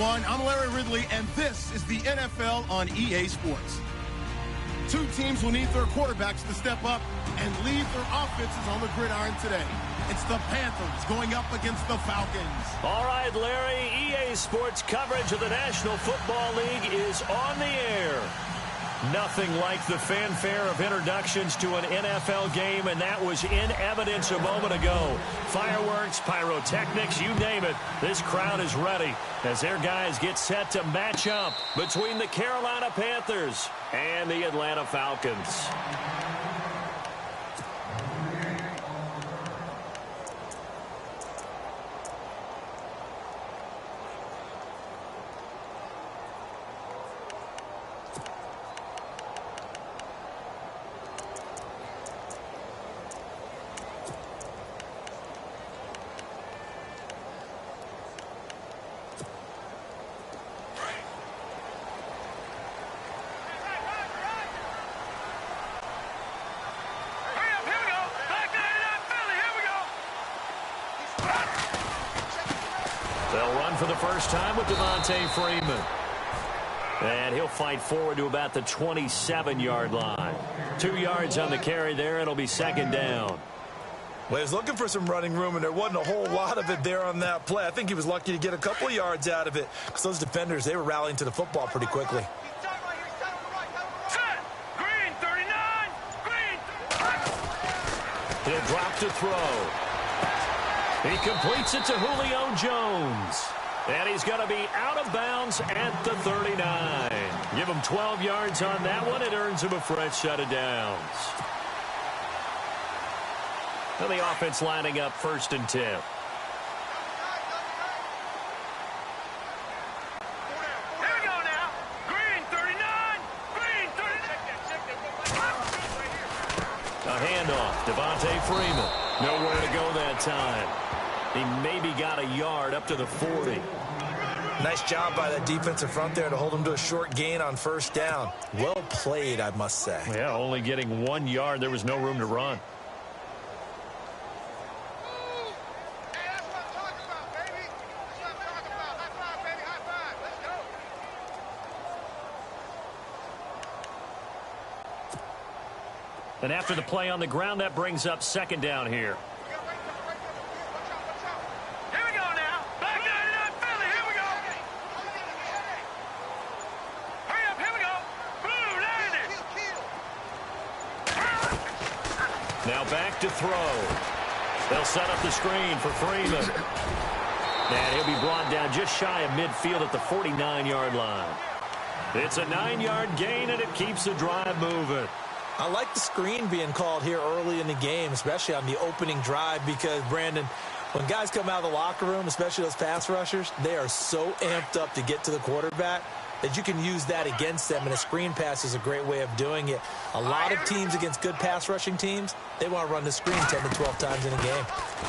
everyone. I'm Larry Ridley, and this is the NFL on EA Sports. Two teams will need their quarterbacks to step up and leave their offenses on the gridiron today. It's the Panthers going up against the Falcons. All right, Larry, EA Sports coverage of the National Football League is on the air. Nothing like the fanfare of introductions to an NFL game, and that was in evidence a moment ago. Fireworks, pyrotechnics, you name it. This crowd is ready as their guys get set to match up between the Carolina Panthers and the Atlanta Falcons. They'll run for the first time with Devontae Freeman. And he'll fight forward to about the 27-yard line. 2 yards on the carry there. It'll be second down. Well, he was looking for some running room, and there wasn't a whole lot of it there on that play. I think he was lucky to get a couple of yards out of it because those defenders, they were rallying to the football pretty quickly. He'll drop to throw. He completes it to Julio Jones. And he's going to be out of bounds at the 39. Give him 12 yards on that one. It earns him a fresh set of downs. And the offense lining up 1st and 10. A handoff. Devontae Freeman. Nowhere to go that time. He maybe got a yard up to the 40. Nice job by that defensive front there to hold him to a short gain on 1st down. Well played, I must say. Yeah, only getting 1 yard. There was no room to run. And after the play on the ground, that brings up 2nd down here. Here we go now. Back 99 Philly. Here we go. Hurry up. Here we go. Boom. There it is. Now back to throw. They'll set up the screen for Freeman. And he'll be brought down just shy of midfield at the 49-yard line. It's a 9-yard gain, and it keeps the drive moving. I like the screen being called here early in the game, especially on the opening drive, because, Brandon, when guys come out of the locker room, especially those pass rushers, they are so amped up to get to the quarterback that you can use that against them, and a screen pass is a great way of doing it. A lot of teams against good pass rushing teams, they want to run the screen 10 to 12 times in a game.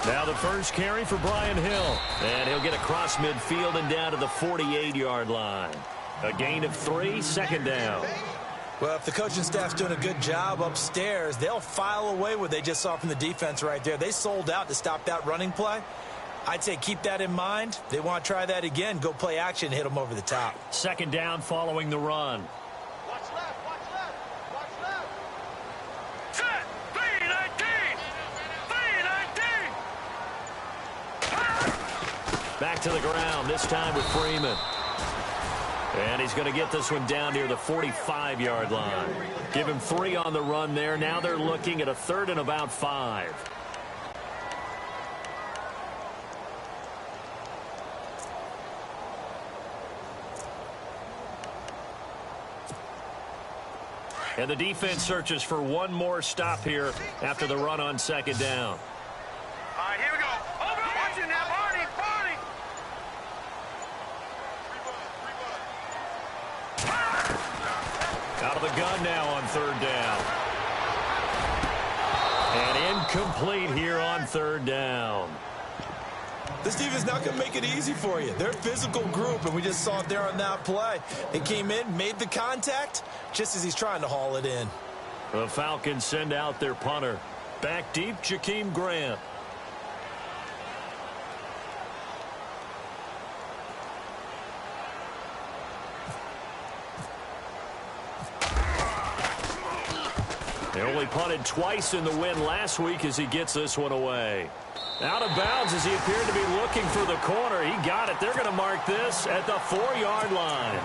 Now the first carry for Brian Hill, and he'll get across midfield and down to the 48-yard line. A gain of 3, 2nd down. Well, if the coaching staff's doing a good job upstairs, they'll file away what they just saw from the defense right there. They sold out to stop that running play. I'd say keep that in mind. They want to try that again. Go play action, hit them over the top. 2nd down following the run. Watch left. Watch left. Watch left. Set. 3-19. Back to the ground, this time with Freeman. And he's going to get this one down near the 45-yard line. Give him 3 on the run there. Now they're looking at a 3rd and about 5. And the defense searches for one more stop here after the run on 2nd down. All right, here we go. Over. Watch it now, Barney. Out of the gun now on 3rd down. And incomplete here on 3rd down. This defense is not going to make it easy for you. They're a physical group, and we just saw it there on that play. They came in, made the contact, just as he's trying to haul it in. The Falcons send out their punter. Back deep, Jakeem Grant. They only punted twice in the win last week as he gets this one away. Out of bounds as he appeared to be looking for the corner. He got it. They're going to mark this at the 4-yard line.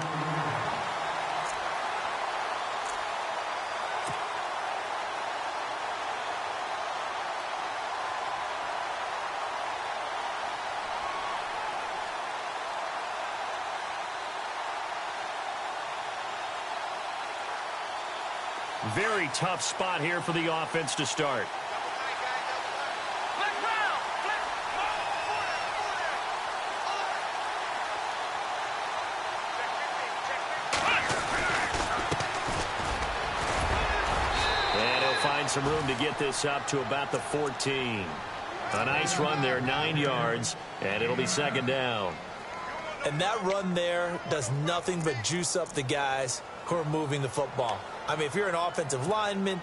Very tough spot here for the offense to start. And he'll find some room to get this up to about the 14. A nice run there, 9 yards, and it'll be second down. And that run there does nothing but juice up the guys who are moving the football. I mean, if you're an offensive lineman,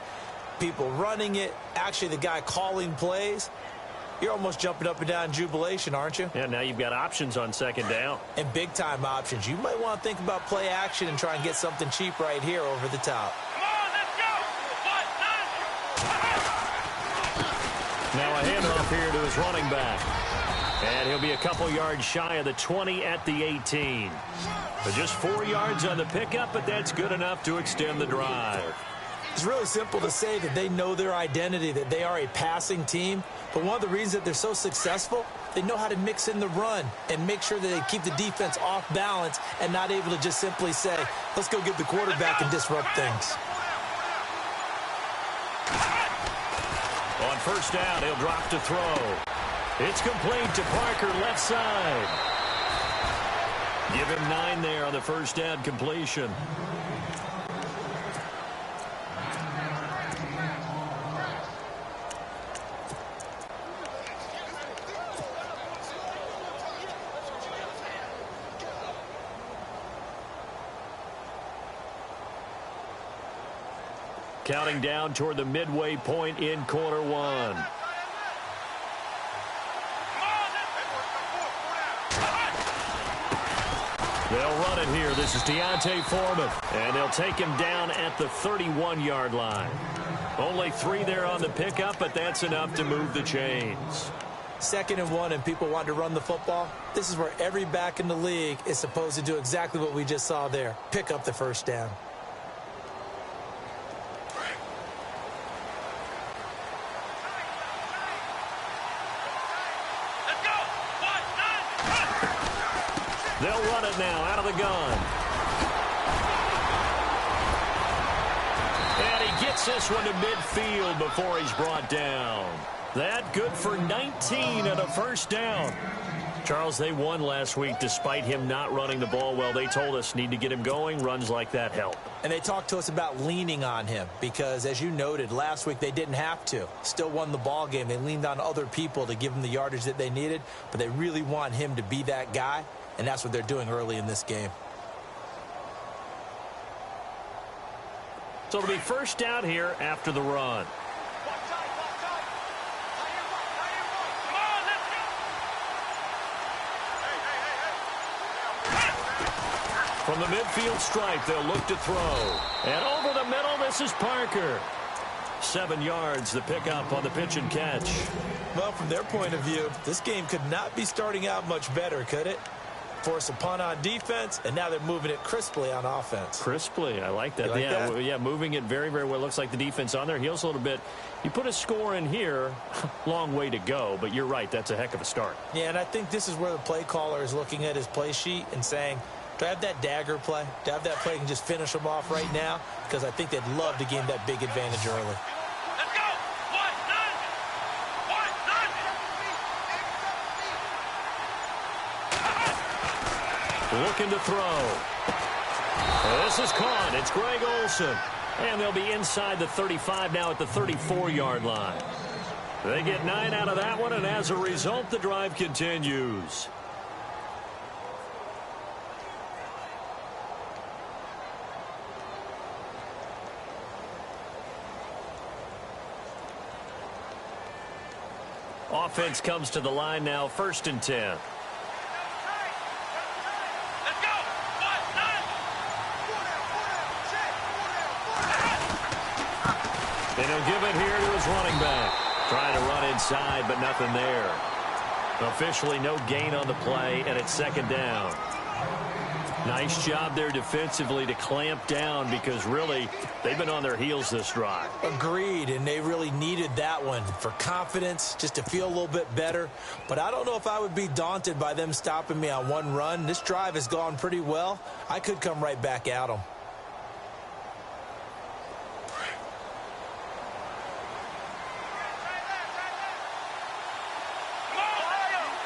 people running it, actually the guy calling plays, you're almost jumping up and down in jubilation, aren't you? Yeah, now you've got options on second down. And big-time options. You might want to think about play action and try and get something cheap right here over the top. Come on, let's go! Now a handoff here to his running back. And he'll be a couple yards shy of the 20 at the 18. But just 4 yards on the pickup, but that's good enough to extend the drive. It's really simple to say that they know their identity, that they are a passing team. But one of the reasons that they're so successful, they know how to mix in the run and make sure that they keep the defense off balance and not able to just simply say, let's go get the quarterback and disrupt things. On first down, he'll drop to throw. It's complete to Parker, left side. Give him 9 there on the first down completion. Counting down toward the midway point in quarter one. They'll run it here. This is Deontay Foreman. And they'll take him down at the 31-yard line. Only 3 there on the pickup, but that's enough to move the chains. 2nd and 1 and people want to run the football. This is where every back in the league is supposed to do exactly what we just saw there. Pick up the first down. They'll run it now out of the gun. And he gets this one to midfield before he's brought down. That good for 19 and a first down. Charles, they won last week despite him not running the ball well. They told us need to get him going. Runs like that help. And they talked to us about leaning on him because, as you noted, last week they didn't have to. Still won the ball game. They leaned on other people to give them the yardage that they needed, but they really want him to be that guy. And that's what they're doing early in this game. So it'll be first down here after the run. From the midfield stripe, they'll look to throw. And over the middle, this is Parker. 7 yards, the pickup on the pitch and catch. Well, from their point of view, this game could not be starting out much better, could it? Force a punt on defense, and now they're moving it crisply on offense. Crisply, I like that. Like that? Yeah, moving it very, very well. Looks like the defense on their heels a little bit. You put a score in here, long way to go, but you're right, that's a heck of a start. Yeah, and I think this is where the play caller is looking at his play sheet and saying, do I have that dagger play? Do I have that play and just finish them off right now? Because I think they'd love to gain that big advantage early. Looking to throw. This is caught. It's Greg Olsen. And they'll be inside the 35 now at the 34-yard line. They get 9 out of that one, and as a result, the drive continues. Offense comes to the line now, 1st and 10. And he'll give it here to his running back. Trying to run inside, but nothing there. Officially no gain on the play, and it's second down. Nice job there defensively to clamp down because really they've been on their heels this drive. Agreed, and they really needed that one for confidence, just to feel a little bit better. But I don't know if I would be daunted by them stopping me on one run. This drive has gone pretty well. I could come right back at them.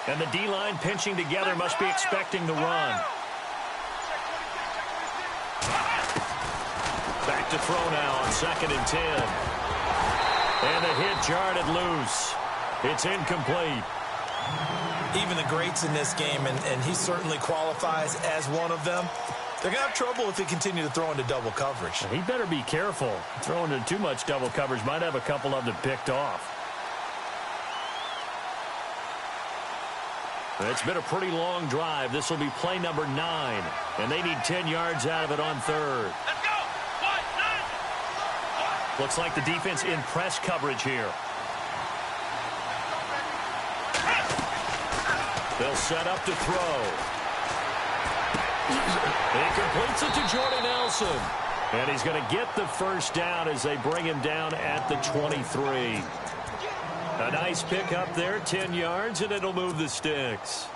And the D-line pinching together must be expecting the run. Back to throw now on 2nd and 10. And the hit jarred it loose. It's incomplete. Even the greats in this game, and he certainly qualifies as one of them, they're going to have trouble if they continue to throw into double coverage. He better be careful. Throwing into too much double coverage might have a couple of them picked off. It's been a pretty long drive. This will be play number 9, and they need 10 yards out of it on 3rd. Let's go. Looks like the defense in press coverage here. They'll set up to throw. He completes it to Jordy Nelson. And he's going to get the first down as they bring him down at the 23. A nice pick up there, 10 yards, and it'll move the sticks.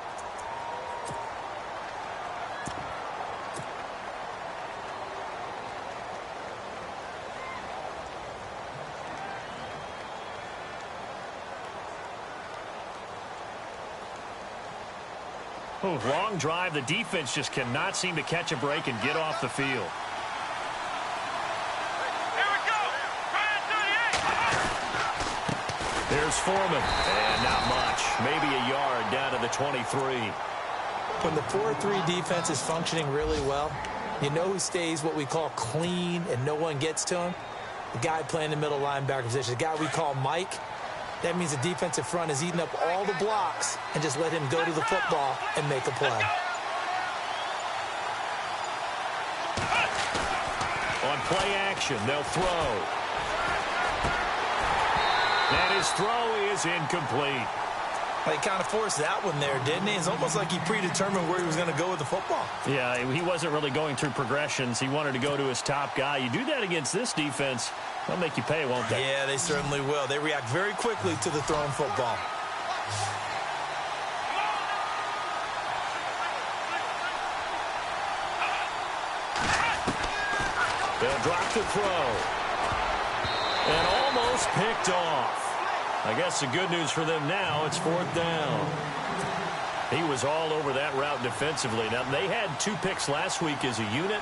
Long drive. The defense just cannot seem to catch a break and get off the field. Here's Foreman. And not much. Maybe a yard down to the 23. When the 4-3 defense is functioning really well, you know who stays what we call clean and no one gets to him? The guy playing the middle linebacker position, the guy we call Mike. That means the defensive front is eating up all the blocks and just let him go to the football and make a play. On play action, they'll throw. And his throw is incomplete. Well, he kind of forced that one there, didn't he? It's almost like he predetermined where he was going to go with the football. Yeah, he wasn't really going through progressions. He wanted to go to his top guy. You do that against this defense, they'll make you pay, won't they? Yeah, they certainly will. They react very quickly to the thrown football. They'll drop the throw. And almost picked off. I guess the good news for them now, it's 4th down. He was all over that route defensively. Now, they had 2 picks last week as a unit.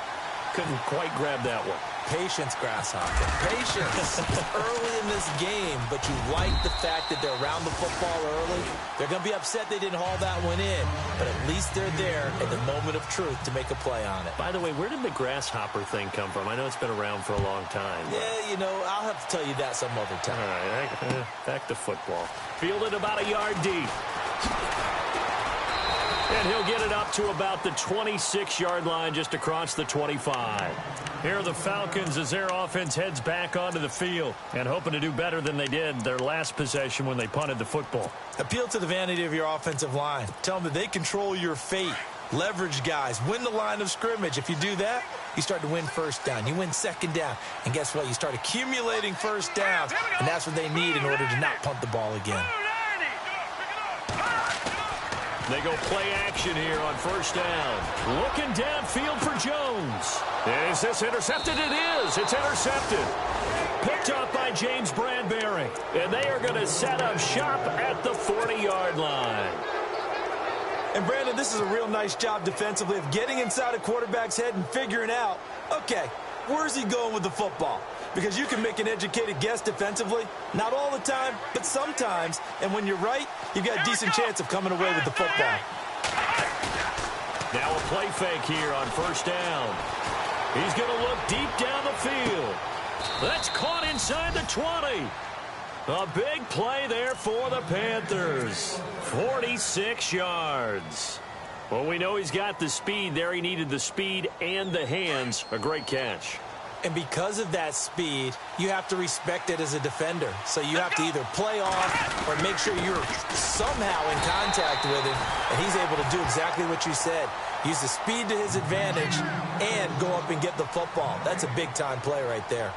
Couldn't quite grab that one. Patience, Grasshopper. Patience early in this game, but you like the fact that they're around the football early. They're going to be upset they didn't haul that one in, but at least they're there at the moment of truth to make a play on it. By the way, where did the grasshopper thing come from? I know it's been around for a long time. Yeah, you know, I'll have to tell you that some other time. All right, back to football. Fielded about a yard deep. And he'll get it up to about the 26-yard line just across the 25. Here are the Falcons as their offense heads back onto the field and hoping to do better than they did their last possession when they punted the football. Appeal to the vanity of your offensive line. Tell them that they control your fate. Leverage guys. Win the line of scrimmage. If you do that, you start to win first down. You win second down. And guess what? You start accumulating first downs. And that's what they need in order to not punt the ball again. They go play action here on 1st down. Looking downfield for Jones. Is this intercepted? It is. It's intercepted. Picked up by James Bradbury. And they are going to set up shop at the 40-yard line. And, Brandon, this is a real nice job defensively of getting inside a quarterback's head and figuring out, okay, where's he going with the football? Because you can make an educated guess defensively. Not all the time, but sometimes. And when you're right, you've got a decent chance of coming away with the football. Now a play fake here on 1st down. He's going to look deep down the field. That's caught inside the 20. A big play there for the Panthers. 46 yards. Well, we know he's got the speed there. He needed the speed and the hands. A great catch. And because of that speed, you have to respect it as a defender. So you have to either play off or make sure you're somehow in contact with him, and he's able to do exactly what you said. Use the speed to his advantage and go up and get the football. That's a big-time play right there.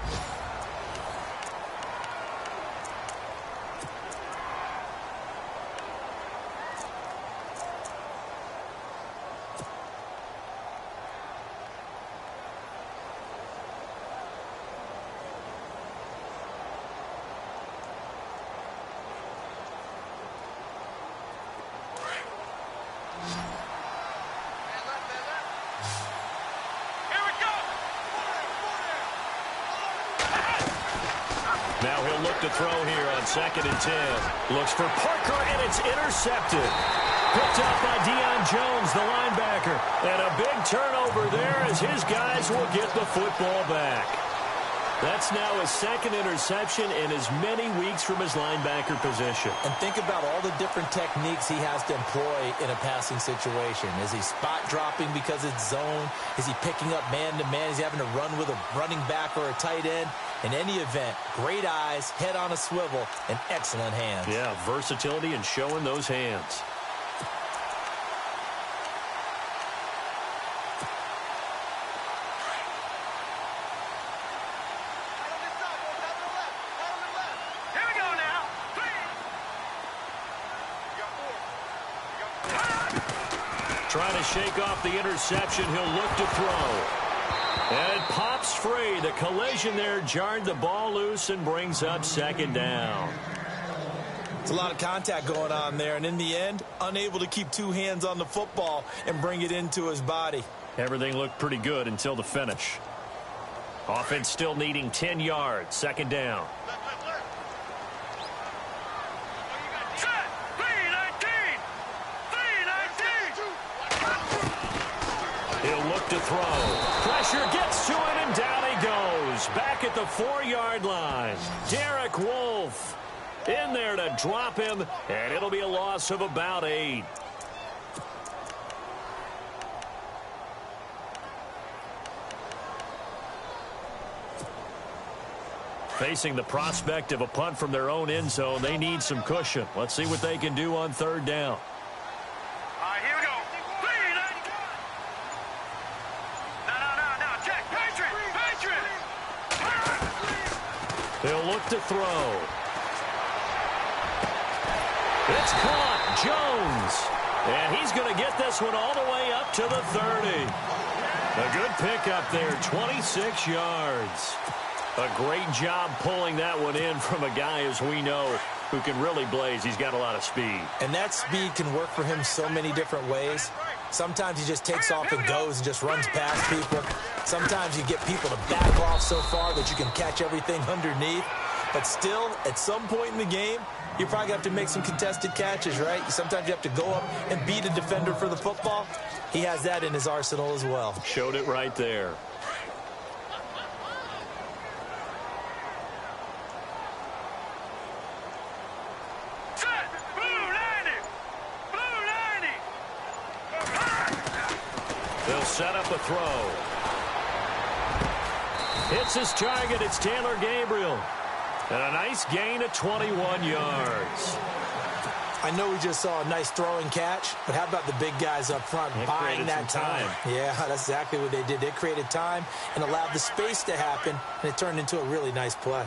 Now he'll look to throw here on 2nd and 10. Looks for Parker, and it's intercepted. Picked up by Deion Jones, the linebacker. And a big turnover there as his guys will get the football back. That's now his 2nd interception in as many weeks from his linebacker position. And think about all the different techniques he has to employ in a passing situation. Is he spot dropping because it's zone? Is he picking up man-to-man? Is he having to run with a running back or a tight end? In any event, great eyes, head on a swivel, and excellent hands. Yeah, versatility and showing those hands. Trying to shake off the interception. He'll look to throw. And it pops free. The collision there jarred the ball loose and brings up 2nd down. It's a lot of contact going on there, and in the end, unable to keep two hands on the football and bring it into his body. Everything looked pretty good until the finish. Offense still needing 10 yards. 2nd down. He'll look to throw. Pressure gets to him, and down he goes. Back at the 4-yard line. Derek Wolfe in there to drop him, and it'll be a loss of about 8. Facing the prospect of a punt from their own end zone, they need some cushion. Let's see what they can do on 3rd down. He'll look to throw. It's caught. Jones. And he's going to get this one all the way up to the 30. A good pickup there, 26 yards. A great job pulling that one in from a guy, as we know, who can really blaze. He's got a lot of speed. And that speed can work for him so many different ways. Sometimes he just takes off and goes and just runs past people. Sometimes you get people to back off so far that you can catch everything underneath. But still, at some point in the game, you probably have to make some contested catches, right? Sometimes you have to go up and beat a defender for the football. He has that in his arsenal as well. Showed it right there. They'll set up a throw. Hits his target. It's Taylor Gabriel. And a nice gain of 21 yards. I know we just saw a nice throwing catch, but how about the big guys up front buying that time? Yeah, that's exactly what they did. They created time and allowed the space to happen, and it turned into a really nice play. All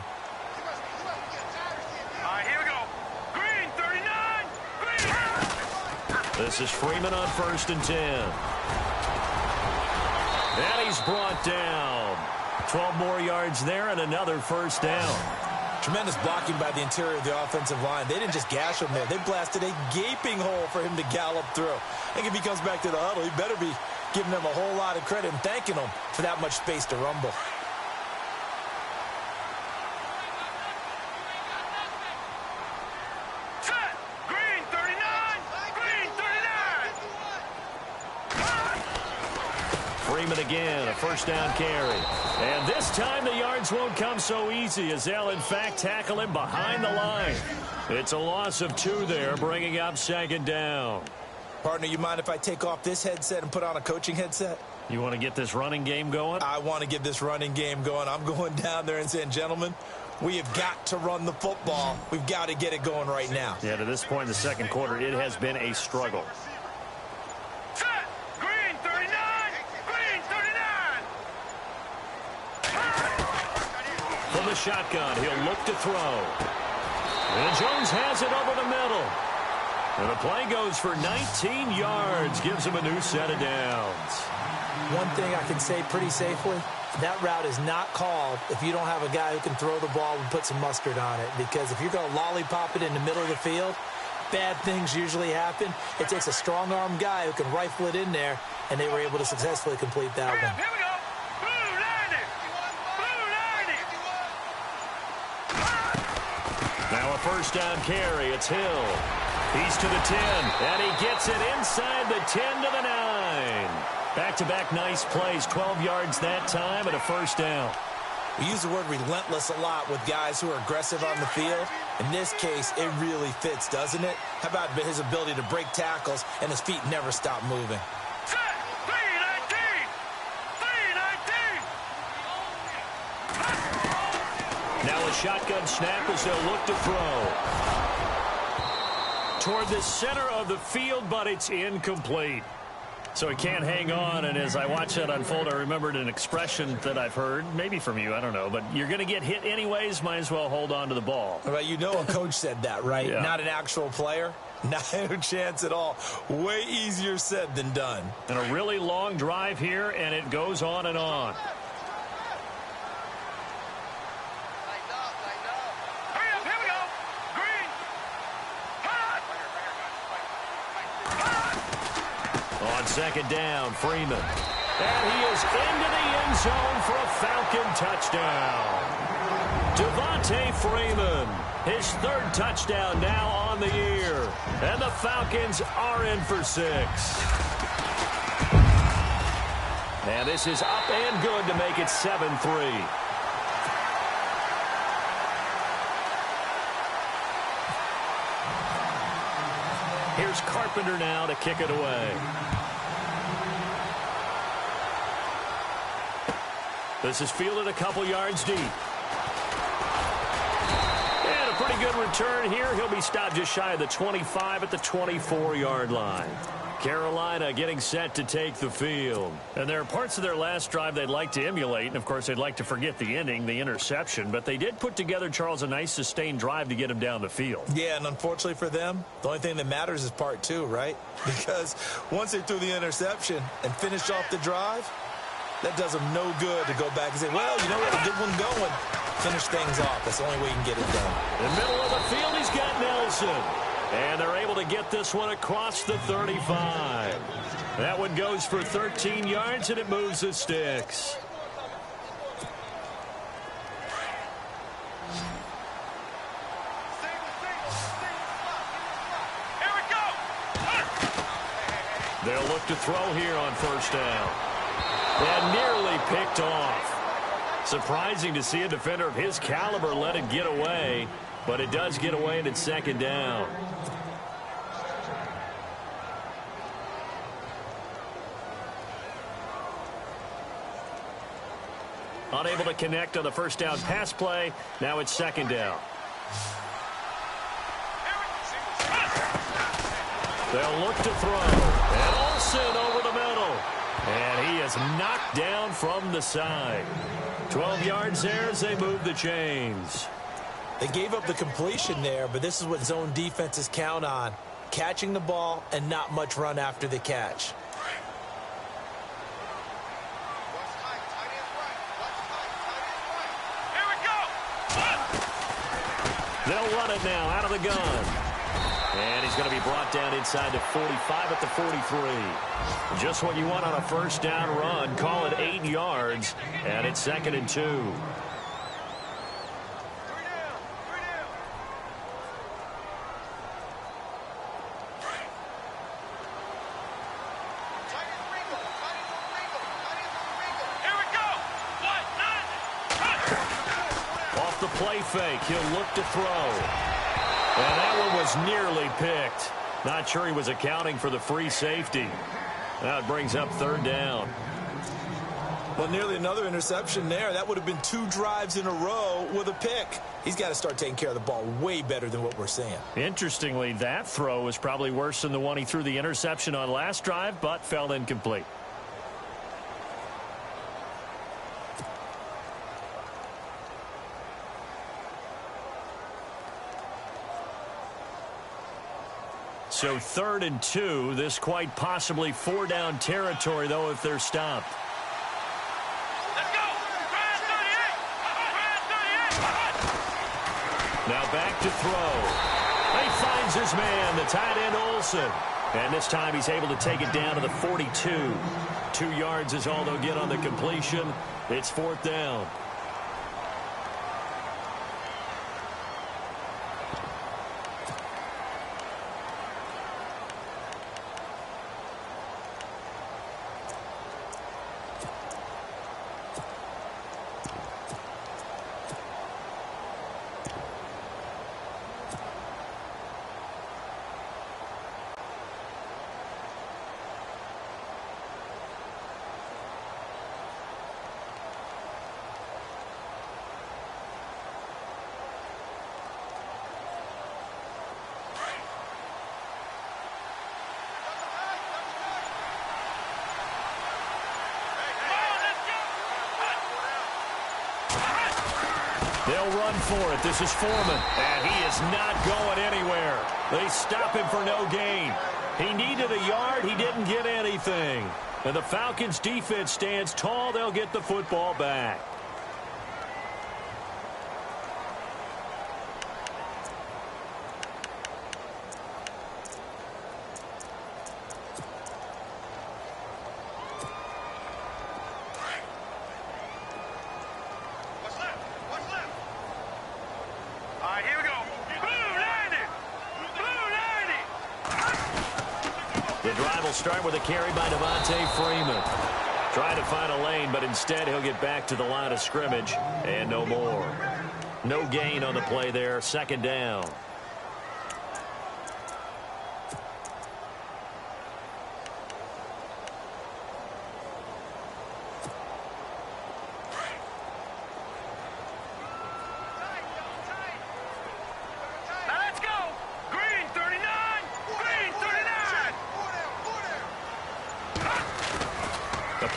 right, here we go. Green, 39. Green. This is Freeman on 1st and 10. And he's brought down. 12 more yards there and another 1st down. Tremendous blocking by the interior of the offensive line. They didn't just gash him there. They blasted a gaping hole for him to gallop through. I think if he comes back to the huddle, he better be giving them a whole lot of credit and thanking them for that much space to rumble. Set. Green, 39. Green, 39. Freeman again, a 1st down carry. And this time the yards won't come so easy as they'll, in fact, tackle him behind the line. It's a loss of 2 there, bringing up 2nd down. Partner, you mind if I take off this headset and put on a coaching headset? You want to get this running game going? I want to get this running game going. I'm going down there and saying, gentlemen, we have got to run the football. We've got to get it going right now. Yeah, to this point in the second quarter, it has been a struggle. Set. Green 39. Green 39. From the shotgun, he'll look to throw. And Jones has it over the middle. And the play goes for 19 yards, gives him a new set of downs. One thing I can say pretty safely, that route is not called if you don't have a guy who can throw the ball and put some mustard on it. Because if you're going to lollipop it in the middle of the field, bad things usually happen. It takes a strong-arm guy who can rifle it in there, and they were able to successfully complete that one. Here we go. Blue 90. Blue 90. Now a first down carry. It's Hill. He's to the 10, and he gets it inside the 10 to the 9. Back-to-back nice plays, 12 yards that time, and a first down. We use the word relentless a lot with guys who are aggressive on the field. In this case, it really fits, doesn't it? How about his ability to break tackles and his feet never stop moving? Set. 319. 319. Now a shotgun snap as they'll look to throw. Toward the center of the field, but it's incomplete. So he can't hang on, and as I watch that unfold, I remembered an expression that I've heard, maybe from you, I don't know, but you're going to get hit anyways, might as well hold on to the ball. Well, you know a coach said that, right? Yeah. Not an actual player. Not a chance at all. Way easier said than done. And a really long drive here, and it goes on and on. Hurry up. Here we go. Green. Hot. On second down, Freeman. And he is into the end zone for a Falcon touchdown. Devontae Freeman, his third touchdown now on the year. And the Falcons are in for 6. And this is up and good to make it 7-3. Here's Carpenter now to kick it away. This is fielded a couple yards deep. And a pretty good return here. He'll be stopped just shy of the 25 at the 24-yard line. Carolina getting set to take the field. And there are parts of their last drive they'd like to emulate. And, of course, they'd like to forget the ending, the interception. But they did put together, Charles, a nice sustained drive to get him down the field. Yeah, and unfortunately for them, the only thing that matters is part 2, right? Because once they threw the interception and finished off the drive, that does them no good to go back and say, well, you know what, a good one going. Finish things off. That's the only way you can get it done. In the middle of the field, he's got Nelson. And they're able to get this one across the 35. That one goes for 13 yards, and it moves the sticks. Here we go. They'll look to throw here on first down. And nearly picked off. Surprising to see a defender of his caliber let it get away, but it does get away, and it's second down. Unable to connect on the first down pass play. Now it's second down. They'll look to throw. And Olsen over the middle. And he is knocked down from the side. 12 yards there as they move the chains. They gave up the completion there, but this is what zone defenses count on. Catching the ball and not much run after the catch. Here we go. They'll run it now out of the gun. And he's going to be brought down inside the 45 at the 43. Just what you want on a first down run. Call it 8 yards. And it's 2nd and 2. Off the play fake, he'll look to throw. And that one was nearly picked. Not sure he was accounting for the free safety. Now it brings up third down. Well, nearly another interception there. That would have been 2 drives in a row with a pick. He's got to start taking care of the ball way better than what we're seeing. Interestingly, that throw was probably worse than the one he threw the interception on last drive, but fell incomplete. So 3rd and 2. This quite possibly 4-down territory, though, if they're stopped. Now back to throw. He finds his man, the tight end Olsen. And this time he's able to take it down to the 42. 2 yards is all they'll get on the completion. It's 4th down. They'll run for it. This is Foreman. And he is not going anywhere. They stop him for no gain. He needed a yard. He didn't get anything. And the Falcons' defense stands tall. They'll get the football back. Start with a carry by Devontae Freeman. Trying to find a lane, but instead he'll get back to the line of scrimmage and no more. No gain on the play there. 2nd down.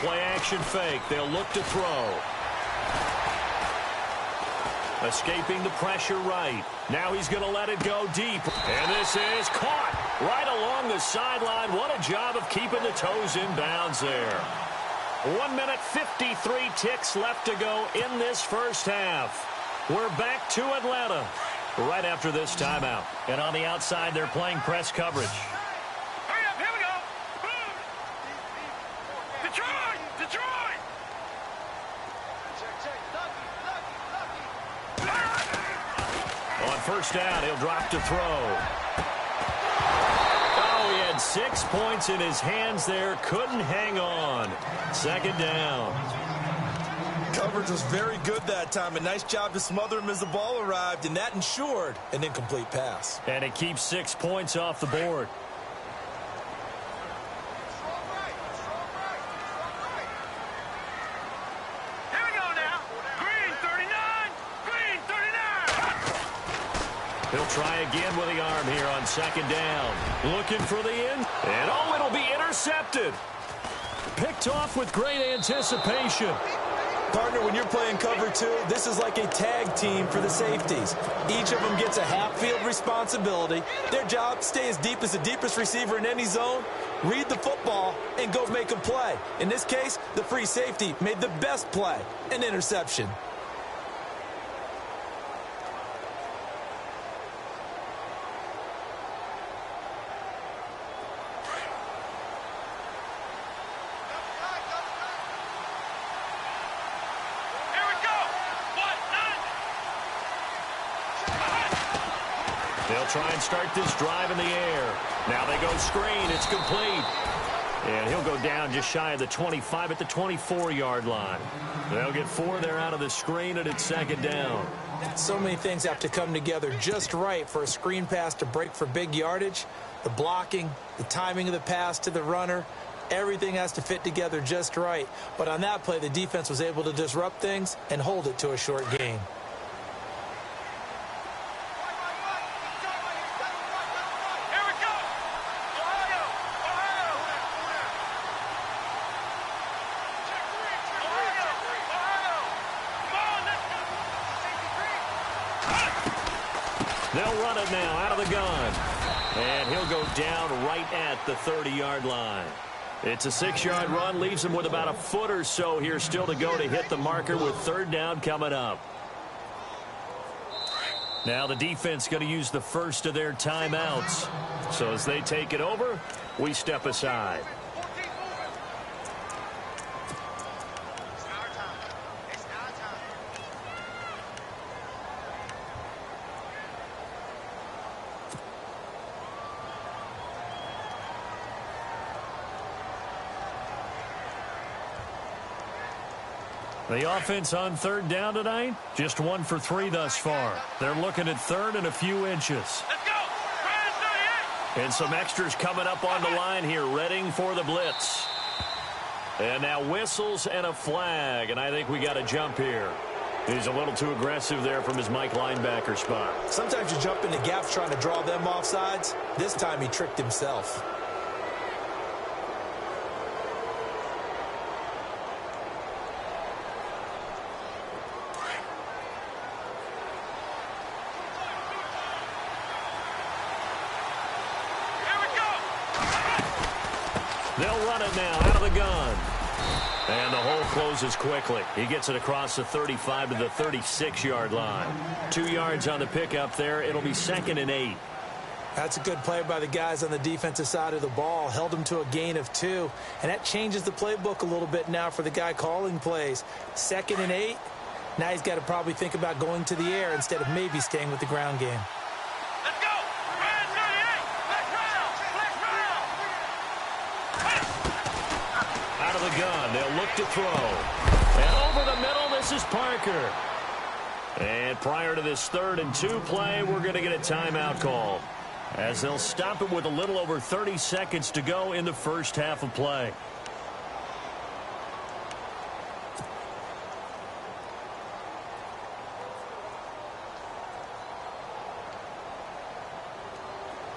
Play-action fake. They'll look to throw. Escaping the pressure right. Now he's going to let it go deep. And this is caught right along the sideline. What a job of keeping the toes in bounds there. 1 minute, 53 ticks left to go in this first half. We're back to Atlanta right after this timeout. And on the outside, they're playing press coverage. First down, he'll drop to throw. Oh, he had 6 points in his hands there. Couldn't hang on. 2nd down. Coverage was very good that time. A nice job to smother him as the ball arrived, and that ensured an incomplete pass. And it keeps 6 points off the board. He'll try again with the arm here on 2nd down. Looking for the end. And, oh, it'll be intercepted. Picked off with great anticipation. Partner, when you're playing cover 2, this is like a tag team for the safeties. Each of them gets a half-field responsibility. Their job, stay as deep as the deepest receiver in any zone, read the football, and go make a play. In this case, the free safety made the best play, an interception. They'll try and start this drive in the air. Now they go screen. It's complete. And he'll go down just shy of the 25 at the 24-yard line. They'll get 4 there out of the screen, and it's 2nd down. So many things have to come together just right for a screen pass to break for big yardage. The blocking, the timing of the pass to the runner, Everything has to fit together just right. But on that play, the defense was able to disrupt things and hold it to a short gain. They'll run it now out of the gun. And he'll go down right at the 30-yard line. It's a 6-yard run, leaves him with about a foot or so here still to go to hit the marker with third down coming up. Now the defense going to use the first of their timeouts. So as they take it over, we step aside. The offense on third down tonight, just 1 for 3 thus far. They're looking at third and a few inches. Let's go! And some extras coming up on the line here, readying for the blitz. And now whistles and a flag, and I think we got a jump here. He's a little too aggressive there from his Mike linebacker spot. Sometimes you jump into gaps trying to draw them off sides. This time he tricked himself. They'll run it now out of the gun. And the hole closes quickly. He gets it across the 35 to the 36-yard line. 2 yards on the pickup there. It'll be 2nd and 8. That's a good play by the guys on the defensive side of the ball. Held him to a gain of 2. And that changes the playbook a little bit now for the guy calling plays. 2nd and 8. Now he's got to probably think about going to the air instead of maybe staying with the ground game. Let's go! Brand 38! Let's round! Out of the gun, they'll look to throw. And over the middle, this is Parker. And prior to this 3rd and 2 play, we're going to get a timeout call, as they'll stop it with a little over 30 seconds to go in the first half of play.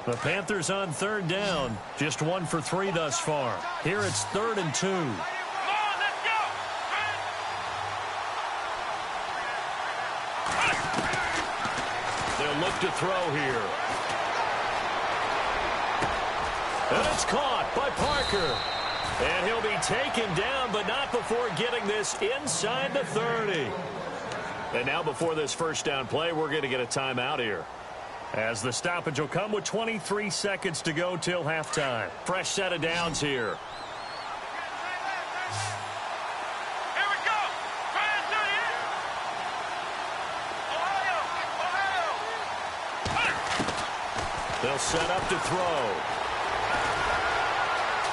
The Panthers on third down, just 1 for 3 thus far. Here it's 3rd and 2. Come on, let's go! They'll look to throw here. And it's caught by Parker. And he'll be taken down, but not before getting this inside the 30. And now before this first down play, we're going to get a timeout here, as the stoppage will come with 23 seconds to go till halftime. Fresh set of downs here. Here we go! Brand 38! Ohio! They'll set up to throw.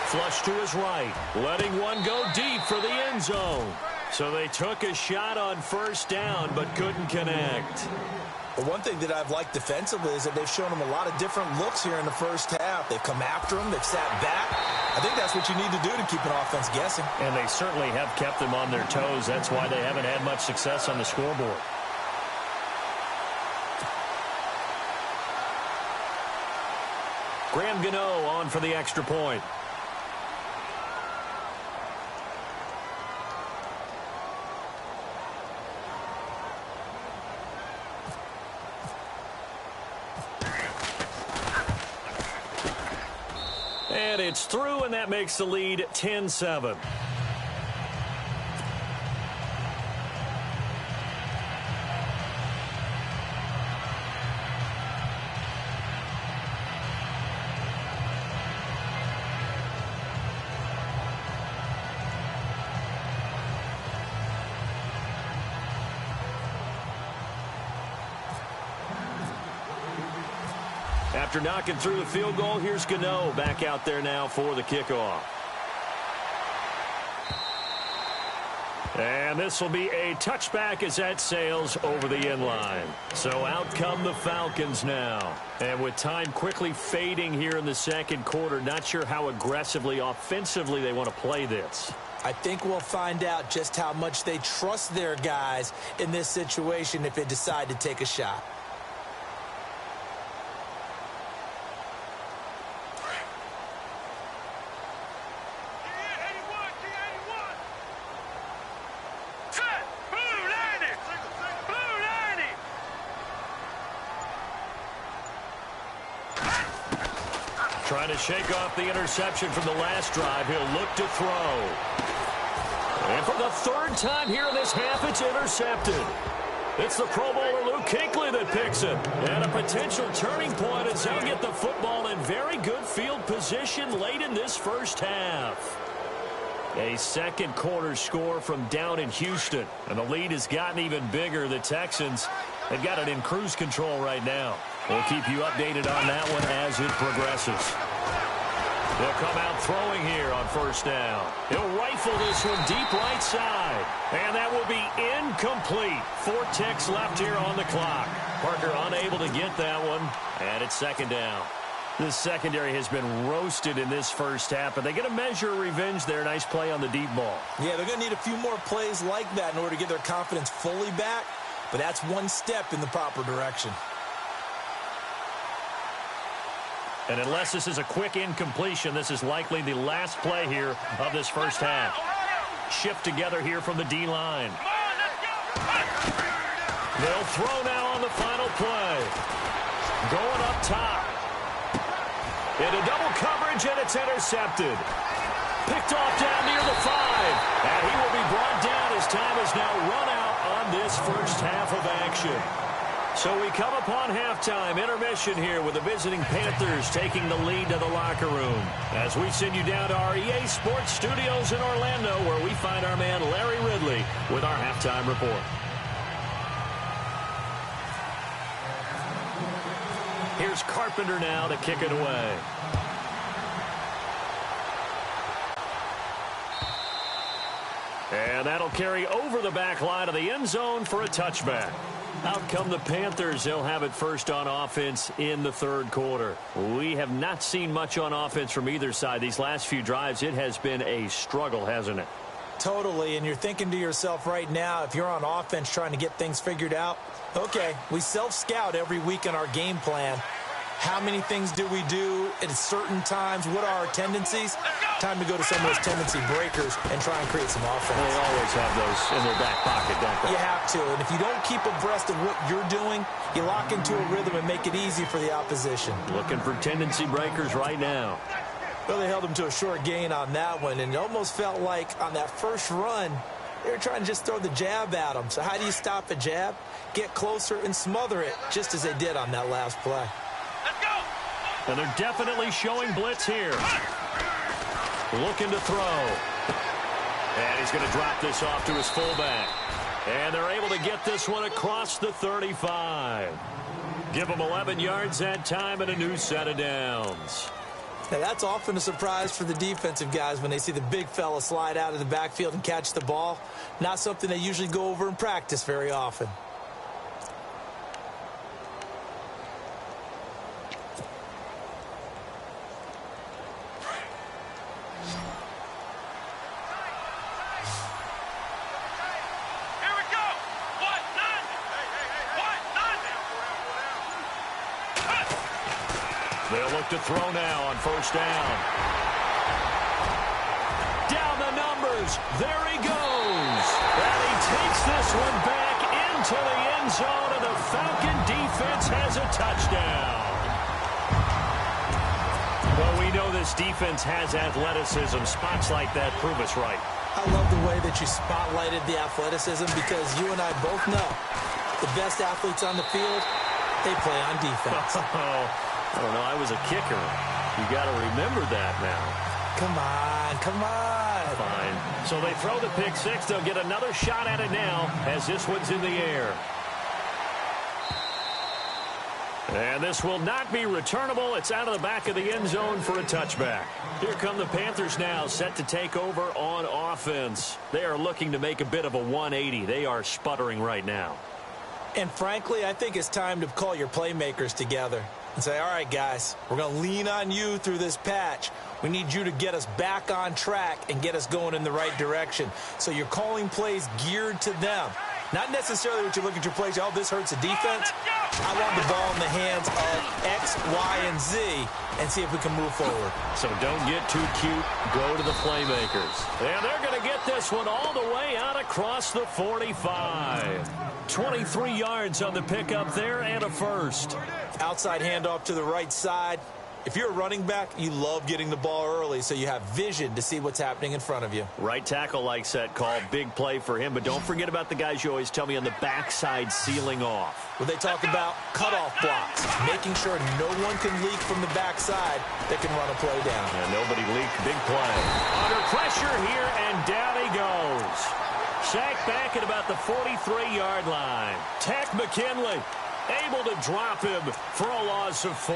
Flush to his right, letting one go deep for the end zone. So they took a shot on first down, but couldn't connect. But one thing that I've liked defensively is that they've shown him a lot of different looks here in the first half. They've come after him. They've sat back. I think that's what you need to do to keep an offense guessing. And they certainly have kept them on their toes. That's why they haven't had much success on the scoreboard. Graham Gano on for the extra point. And it's through, and that makes the lead 10-7. After knocking through the field goal, here's Gano back out there now for the kickoff. And this will be a touchback as that sails over the end line. So out come the Falcons now. And with time quickly fading here in the second quarter, not sure how aggressively, offensively they want to play this. I think we'll find out just how much they trust their guys in this situation if they decide to take a shot. Trying to shake off the interception from the last drive. He'll look to throw. And for the third time here in this half, it's intercepted. It's the Pro Bowler Luke Kuechly that picks it. And a potential turning point as they'll get the football in very good field position late in this first half. A second quarter score from down in Houston. And the lead has gotten even bigger. The Texans, they've got it in cruise control right now. We'll keep you updated on that one as it progresses. They'll come out throwing here on first down. He'll rifle this one deep right side. And that will be incomplete. 4 ticks left here on the clock. Parker unable to get that one. And it's second down. This secondary has been roasted in this first half, but they get a measure of revenge there. Nice play on the deep ball. Yeah, they're going to need a few more plays like that in order to get their confidence fully back. But that's one step in the proper direction. And unless this is a quick incompletion, this is likely the last play here of this first half. Shift together here from the D-line. They'll throw now on the final play. Going up top. Into double coverage, and it's intercepted. Picked off down near the 5. And he will be brought down as time has now run out on this first half of action. So we come upon halftime intermission here with the visiting Panthers taking the lead to the locker room. As we send you down to our EA Sports Studios in Orlando, where we find our man Larry Ridley with our halftime report. Here's Carpenter now to kick it away. And that'll carry over the back line of the end zone for a touchback. Out come the Panthers. They'll have it first on offense in the third quarter. We have not seen much on offense from either side. These last few drives, it has been a struggle, hasn't it? Totally, and you're thinking to yourself right now, if you're on offense trying to get things figured out, okay, we self-scout every week in our game plan. How many things do we do at certain times? What are our tendencies? Time to go to some of those tendency breakers and try and create some offense. They always have those in their back pocket, don't they? You have to, and if you don't keep abreast of what you're doing, you lock into a rhythm and make it easy for the opposition. Looking for tendency breakers right now. Well, they held him to a short gain on that one, and it almost felt like on that first run, they were trying to just throw the jab at him. So how do you stop a jab? Get closer and smother it, just as they did on that last play. And they're definitely showing blitz here. Looking to throw. And he's going to drop this off to his fullback. And they're able to get this one across the 35. Give them 11 yards that time and a new set of downs. Now, that's often a surprise for the defensive guys when they see the big fella slide out of the backfield and catch the ball. Not something they usually go over in practice very often. They'll look to throw now on first down. Down the numbers. There he goes. And he takes this one back into the end zone, and the Falcon defense has a touchdown. Well, we know this defense has athleticism. Spots like that prove us right. I love the way that you spotlighted the athleticism because you and I both know the best athletes on the field, they play on defense. I don't know. I was a kicker. You got to remember that now. Come on, come on. Fine. So they throw the pick six. They'll get another shot at it now as this one's in the air. And this will not be returnable. It's out of the back of the end zone for a touchback. Here come the Panthers now, set to take over on offense. They are looking to make a bit of a 180. They are sputtering right now. And frankly, I think it's time to call your playmakers together and say, all right, guys, we're going to lean on you through this patch. We need you to get us back on track and get us going in the right direction. So you're calling plays geared to them. Not necessarily what you look at your plays, oh, this hurts the defense. I want the ball in the hands of X, Y, and Z and see if we can move forward. So don't get too cute. Go to the playmakers. And they're going to get this one all the way out across the 45. 23 yards on the pickup there and a first. Outside handoff to the right side. If you're a running back, you love getting the ball early so you have vision to see what's happening in front of you. Right tackle likes that call. Big play for him. But don't forget about the guys you always tell me on the backside sealing off. Where they talk about cutoff blocks, making sure no one can leak from the backside that can run a play down. Yeah, nobody leaked. Big play. Under pressure here, and down he goes. Sacked back at about the 43-yard line. Tech McKinley able to drop him for a loss of 4.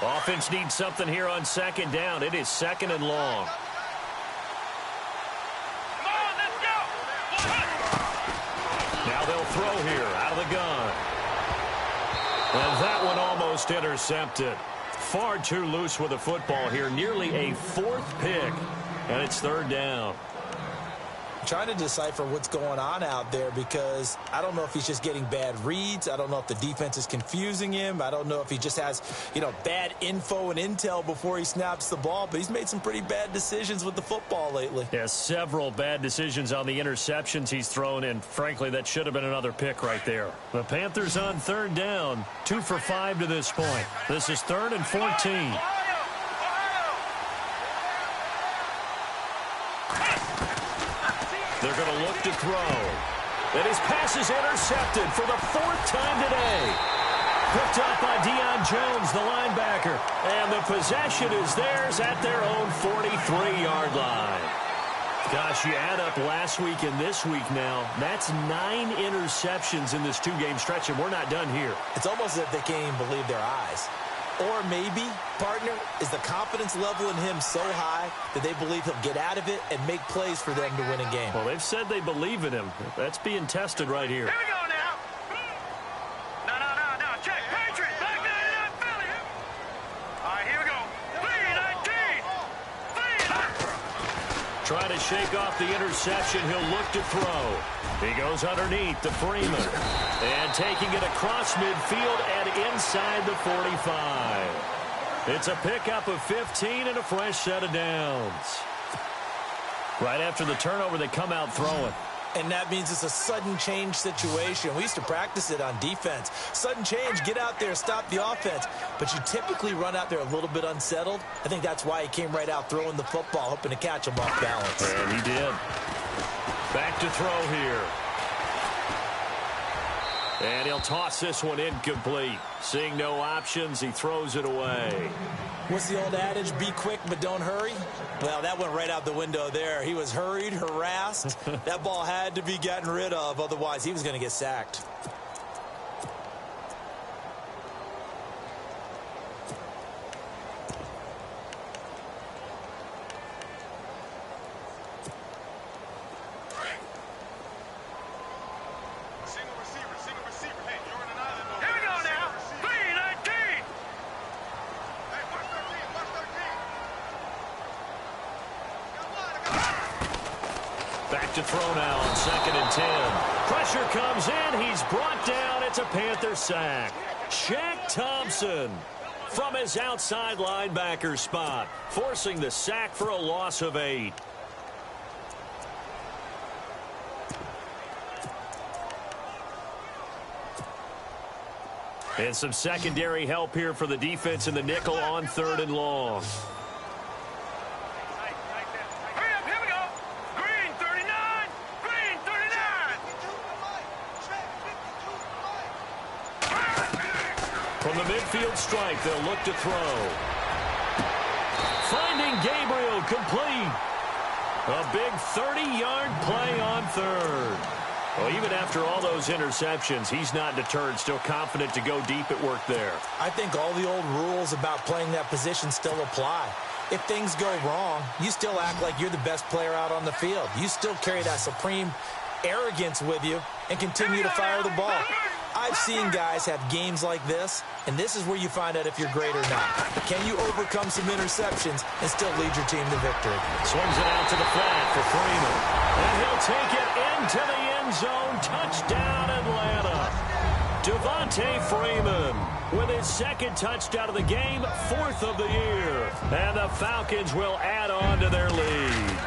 Offense needs something here on second down. It is second and long. Come on, let's go. Now they'll throw here out of the gun. And that one almost intercepted. Far too loose with the football here. Nearly a 4th pick. And it's third down. Trying to decipher what's going on out there because I don't know if he's just getting bad reads. I don't know if the defense is confusing him. I don't know if he just has, bad info and intel before he snaps the ball. But he's made some pretty bad decisions with the football lately. Yeah, several bad decisions on the interceptions he's thrown, and frankly, that should have been another pick right there. The Panthers on third down, 2 for 5 to this point. This is 3rd and 14. They're going to look to throw. And his pass is intercepted for the 4th time today. Picked up by Deion Jones, the linebacker. And the possession is theirs at their own 43-yard line. Gosh, you add up last week and this week now. That's 9 interceptions in this 2-game stretch, and we're not done here. It's almost as if they can't even believe their eyes. Or maybe, partner, is the confidence level in him so high that they believe he'll get out of it and make plays for them to win a game. Well, they've said they believe in him. That's being tested right here. Here we go now. No. Check. Patriot. Back there in Philly. All right, here we go. 3-19. Trying to shake off the interception. He'll look to throw. He goes underneath to Freeman. And taking it across midfield and inside the 45. It's a pickup of 15 and a fresh set of downs. Right after the turnover, they come out throwing. And that means it's a sudden change situation. We used to practice it on defense. Sudden change, get out there, stop the offense. But you typically run out there a little bit unsettled. I think that's why he came right out throwing the football, hoping to catch him off balance. And he did. Back to throw here. And he'll toss this one incomplete. Seeing no options, he throws it away. What's the old adage? Be quick, but don't hurry? Well, that went right out the window there. He was hurried, harassed. That ball had to be gotten rid of. Otherwise, he was going to get sacked. To throw now on 2nd and 10. Pressure comes in. He's brought down. It's a Panther sack. Shaq Thompson from his outside linebacker spot, forcing the sack for a loss of 8. And some secondary help here for the defense in the nickel on 3rd and long. From the midfield stripe, they'll look to throw. finding Gabriel, complete. A big 30-yard play on third. Well, even after all those interceptions, he's not deterred, still confident to go deep at work there. I think all the old rules about playing that position still apply. If things go wrong, you still act like you're the best player out on the field. You still carry that supreme arrogance with you and continue to fire the ball. I've seen guys have games like this, and this is where you find out if you're great or not. Can you overcome some interceptions and still lead your team to victory? Swings it out to the flat for Freeman. And he'll take it into the end zone. Touchdown, Atlanta. Devontae Freeman with his second touchdown of the game, 4th of the year. And the Falcons will add on to their lead.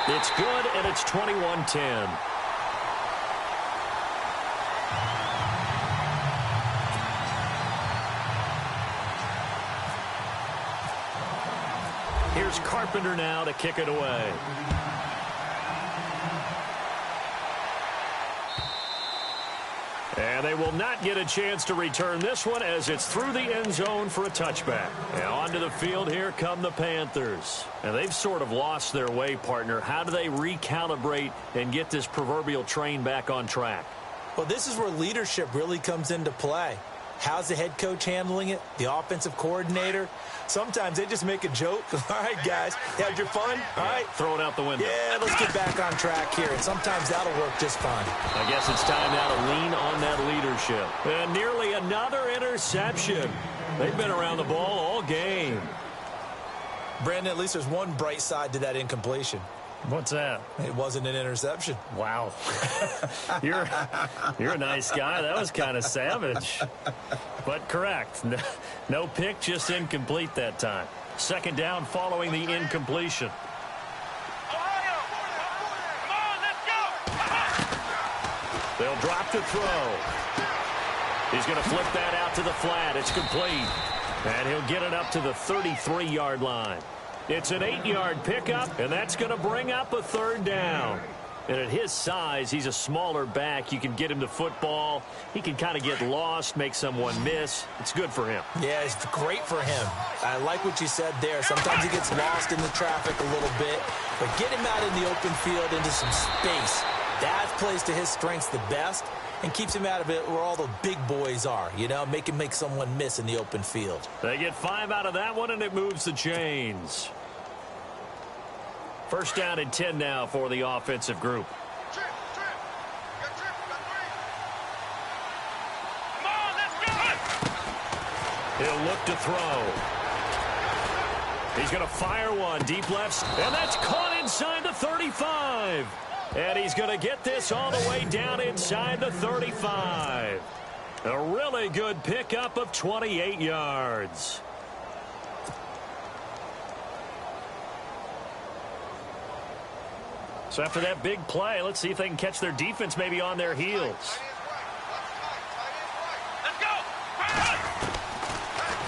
It's good, and it's 21-10. Here's Carpenter now to kick it away. And they will not get a chance to return this one as it's through the end zone for a touchback. And onto the field, here come the Panthers. And they've sort of lost their way, partner. How do they recalibrate and get this proverbial train back on track? Well, this is where leadership really comes into play. How's the head coach handling it? The offensive coordinator? Sometimes they just make a joke. All right, guys, had your fun? All right. Throw it out the window. Yeah, let's get back on track here. And sometimes that'll work just fine. I guess it's time now to lean on that leadership. And nearly another interception. They've been around the ball all game. Brandon, at least there's one bright side to that incompletion. What's that? It wasn't an interception. Wow. You're a nice guy. That was kind of savage. But correct. No pick, just incomplete that time. Second down following the incompletion. They'll drop to throw. He's going to flip that out to the flat. It's complete. And he'll get it up to the 33-yard line. It's an 8-yard pickup, and that's going to bring up a third down. And at his size, he's a smaller back. You can get him to football. He can kind of get lost, make someone miss. It's good for him. Yeah, it's great for him. I like what you said there. Sometimes he gets lost in the traffic a little bit. But get him out in the open field into some space. That plays to his strengths the best and keeps him out of it where all the big boys are. You know, make him make someone miss in the open field. They get 5 out of that one, and it moves the chains. First down and 10 now for the offensive group. He'll look to throw. He's going to fire one deep left, and that's caught inside the 35. And he's going to get this all the way down inside the 35. A really good pickup of 28 yards. So after that big play, let's see if they can catch their defense maybe on their heels.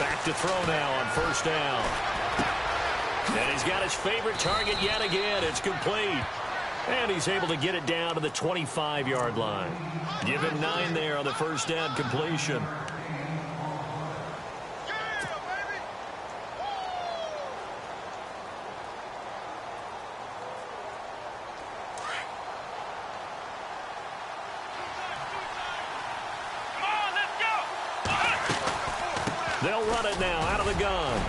Back to throw now on first down. And he's got his favorite target yet again. It's complete. And he's able to get it down to the 25-yard line. Give him 9 there on the first down completion. They'll run it now out of the gun.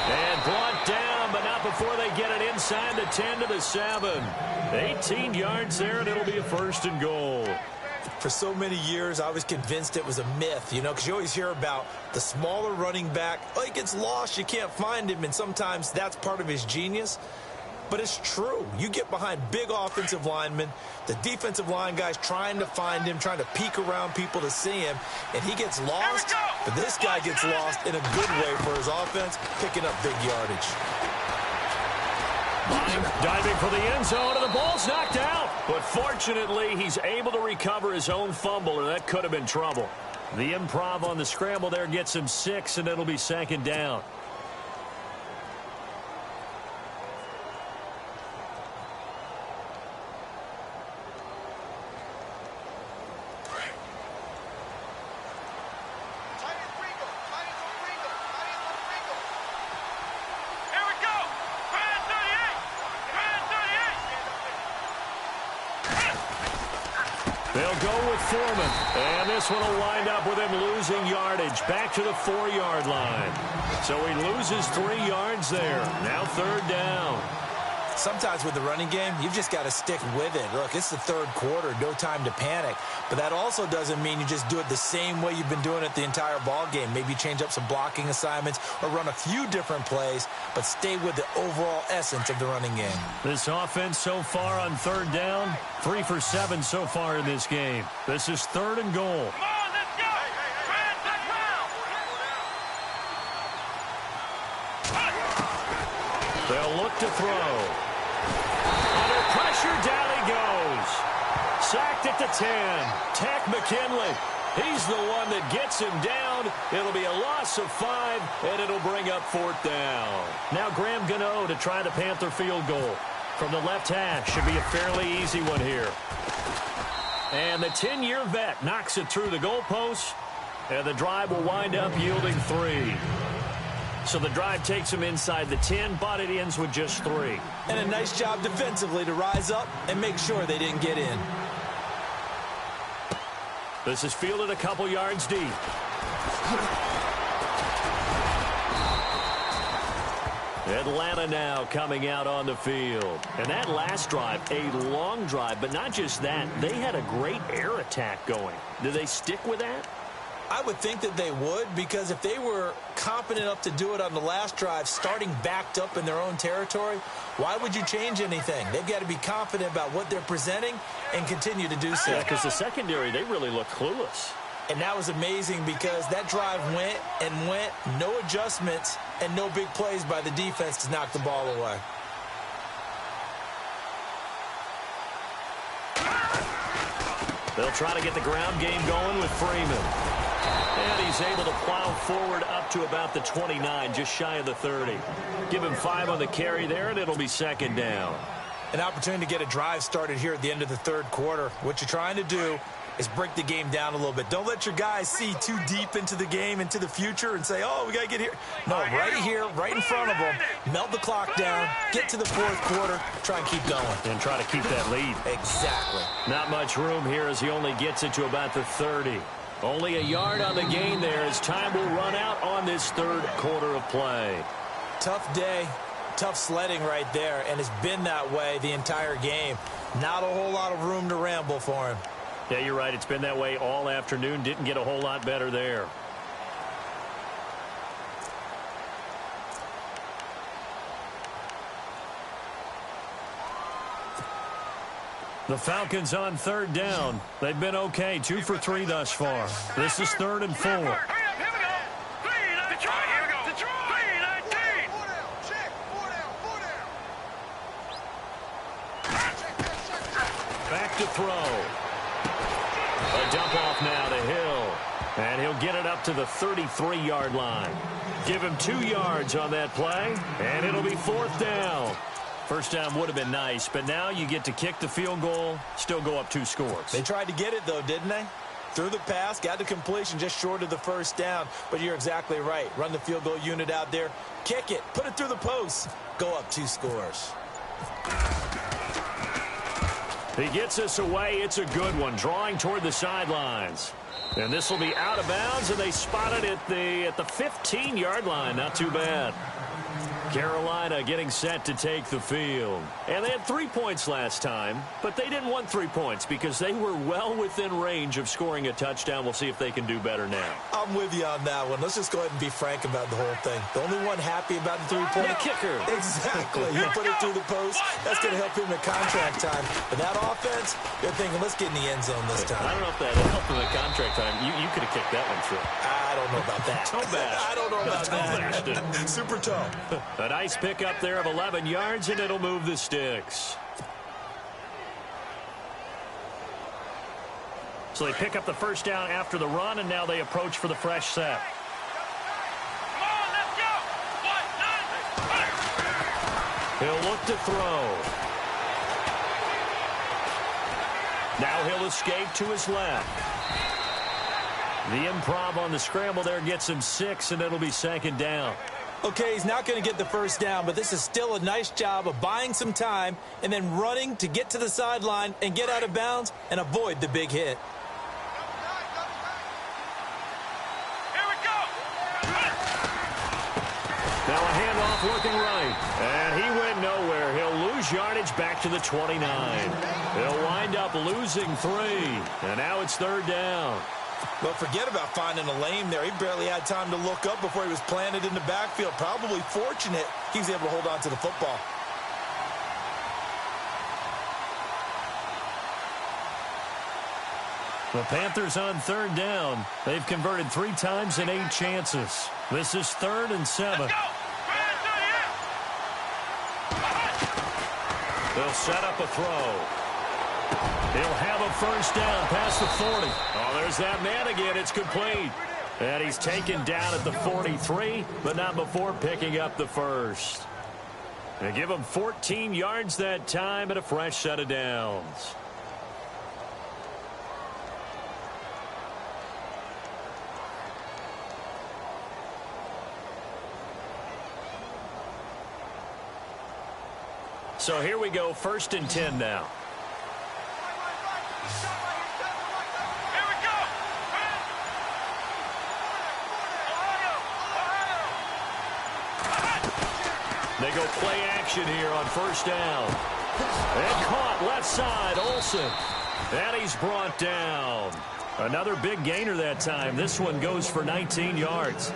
And brought down, but not before they get it inside the 10 to the 7. 18 yards there, and it'll be a first and goal. For so many years, I was convinced it was a myth, you know, because you always hear about the smaller running back. Oh, he gets lost, you can't find him, and sometimes that's part of his genius. But it's true. You get behind big offensive linemen, the defensive line guys trying to find him, trying to peek around people to see him, and he gets lost. But this guy gets lost in a good way for his offense, picking up big yardage. Diving for the end zone, and the ball's knocked out. But fortunately, he's able to recover his own fumble, or that could have been trouble. The improv on the scramble there gets him 6, and it'll be second down. with Foreman. And this one will wind up with him losing yardage back to the 4-yard line. So he loses 3 yards there. Now 3rd down. Sometimes with the running game, you've just got to stick with it. Look, it's the 3rd quarter, no time to panic. But that also doesn't mean you just do it the same way you've been doing it the entire ball game. Maybe change up some blocking assignments or run a few different plays, but stay with the overall essence of the running game. This offense so far on 3rd down, 3 for 7 so far in this game. This is 3rd and goal. Come on, let's go. They'll look to throw. Under pressure, down he goes. Sacked at the 10. Tack McKinley. He's the one that gets him down. It'll be a loss of 5, and it'll bring up 4th down. Now Graham Gano to try the Panther field goal. From the left hash, should be a fairly easy one here. And the 10-year vet knocks it through the goalpost, and the drive will wind up yielding 3. So the drive takes him inside the 10, but it ends with just 3. And a nice job defensively to rise up and make sure they didn't get in. This is fielded a couple yards deep. Atlanta now coming out on the field. And that last drive, a long drive, but not just that. They had a great air attack going. Do they stick with that? I would think that they would, because if they were confident enough to do it on the last drive, starting backed up in their own territory, why would you change anything? They've got to be confident about what they're presenting and continue to do so. Yeah, because the secondary, they really look clueless. And that was amazing because that drive went and went, no adjustments, and no big plays by the defense to knock the ball away. They'll try to get the ground game going with Freeman. And he's able to plow forward up to about the 29, just shy of the 30. Give him 5 on the carry there, and it'll be 2nd down. An opportunity to get a drive started here at the end of the 3rd quarter. What you're trying to do is break the game down a little bit. Don't let your guys see too deep into the game, into the future, and say, oh, we got to get here. No, right here, right in front of them. Melt the clock down, get to the 4th quarter, try and keep going. And try to keep that lead. Exactly. Not much room here as he only gets it to about the 30. Only a yard on the gain there as time will run out on this 3rd quarter of play. Tough day, tough sledding right there, and it's been that way the entire game. Not a whole lot of room to ramble for him. Yeah, you're right. It's been that way all afternoon. Didn't get a whole lot better there. The Falcons on 3rd down. They've been okay. 2 for 3 thus far. This is 3rd and 4. Here we go. 3-19. Back to throw. A dump off now to Hill. And he'll get it up to the 33-yard line. Give him 2 yards on that play, and it'll be 4th down. First down would have been nice, but now you get to kick the field goal, still go up 2 scores. They tried to get it, though, didn't they? Threw the pass, got the completion just short of the 1st down. But you're exactly right. Run the field goal unit out there. Kick it. Put it through the post. Go up 2 scores. He gets us away. It's a good one, drawing toward the sidelines. And this will be out of bounds, and they spot it at the 15-yard line. Not too bad. Carolina getting set to take the field. And they had 3 points last time, but they didn't want 3 points because they were well within range of scoring a touchdown. We'll see if they can do better now. I'm with you on that one. Let's just go ahead and be frank about the whole thing. The only one happy about the 3-point. The kicker. Exactly. You put it through the post. That's going to help him in contract time. But that offense, they're thinking, let's get in the end zone this time. I don't know if that helped in the contract time. You could have kicked that one through. I don't know about that. Toe bash. I don't know about that. Bashed it. Super toe. A nice pickup there of 11 yards, and it'll move the sticks. So they pick up the first down after the run, and now they approach for the fresh set. Come on, let's go. He'll look to throw. Now he'll escape to his left. The improv on the scramble there gets him 6, and it'll be 2nd down. Okay, he's not going to get the first down, but this is still a nice job of buying some time and then running to get to the sideline and get out of bounds and avoid the big hit. handoff looking right. And he went nowhere. He'll lose yardage back to the 29. He'll wind up losing 3. And now it's 3rd down. Well, forget about finding a lane there. He barely had time to look up before he was planted in the backfield. Probably fortunate he was able to hold on to the football. The Panthers on 3rd down. They've converted 3 times in 8 chances. This is 3rd and 7. They'll set up a throw. He'll have a 1st down past the 40. Oh, there's that man again. It's complete. And he's taken down at the 43, but not before picking up the 1st. They give him 14 yards that time and a fresh set of downs. So here we go, 1st and 10 now. They go play action here on 1st down. And caught left side, Olsen. And he's brought down. Another big gainer that time. This one goes for 19 yards.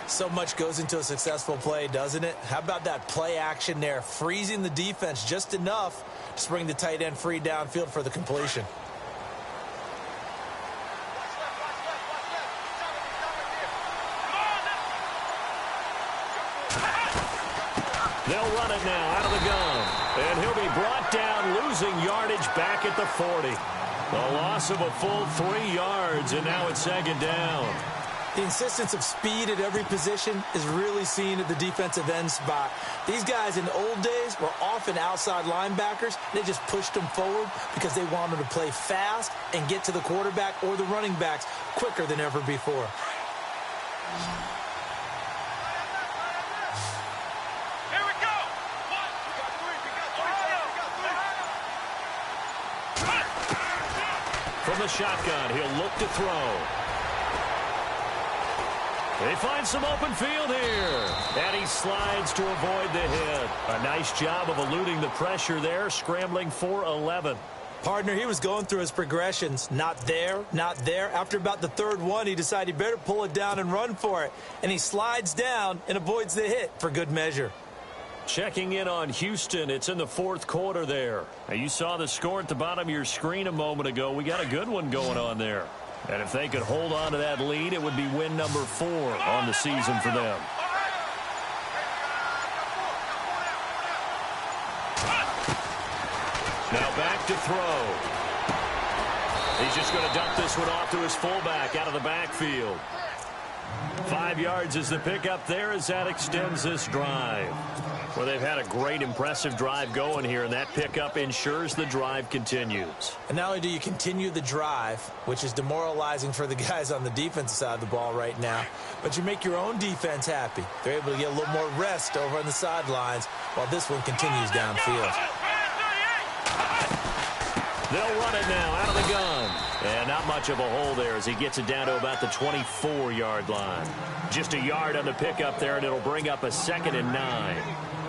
So much goes into a successful play, doesn't it? How about that play action there, freezing the defense just enough to bring the tight end free downfield for the completion. They'll run it now out of the gun. And he'll be brought down, losing yardage back at the 40. A loss of a full 3 yards, and now it's 2nd down. The insistence of speed at every position is really seen at the defensive end spot. These guys in the old days were often outside linebackers. They just pushed them forward because they wanted to play fast and get to the quarterback or the running backs quicker than ever before. From the shotgun, he'll look to throw. They find some open field here. And he slides to avoid the hit. A nice job of eluding the pressure there, scrambling for 11. Partner, he was going through his progressions. Not there, not there. After about the 3rd one, he decided he better pull it down and run for it. And he slides down and avoids the hit for good measure. Checking in on Houston. It's in the 4th quarter there. Now, you saw the score at the bottom of your screen a moment ago. We got a good one going on there. And if they could hold on to that lead, it would be win number 4 on the season for them. Now back to throw. He's just going to dump this one off to his fullback out of the backfield. 5 yards is the pickup there as that extends this drive. Well, they've had a great, impressive drive going here, and that pickup ensures the drive continues. And not only do you continue the drive, which is demoralizing for the guys on the defensive side of the ball right now, but you make your own defense happy. They're able to get a little more rest over on the sidelines while this one continues downfield. They'll run it now out of the gun. And not much of a hole there as he gets it down to about the 24-yard line. Just a yard on the pickup there, and it'll bring up a 2nd and 9.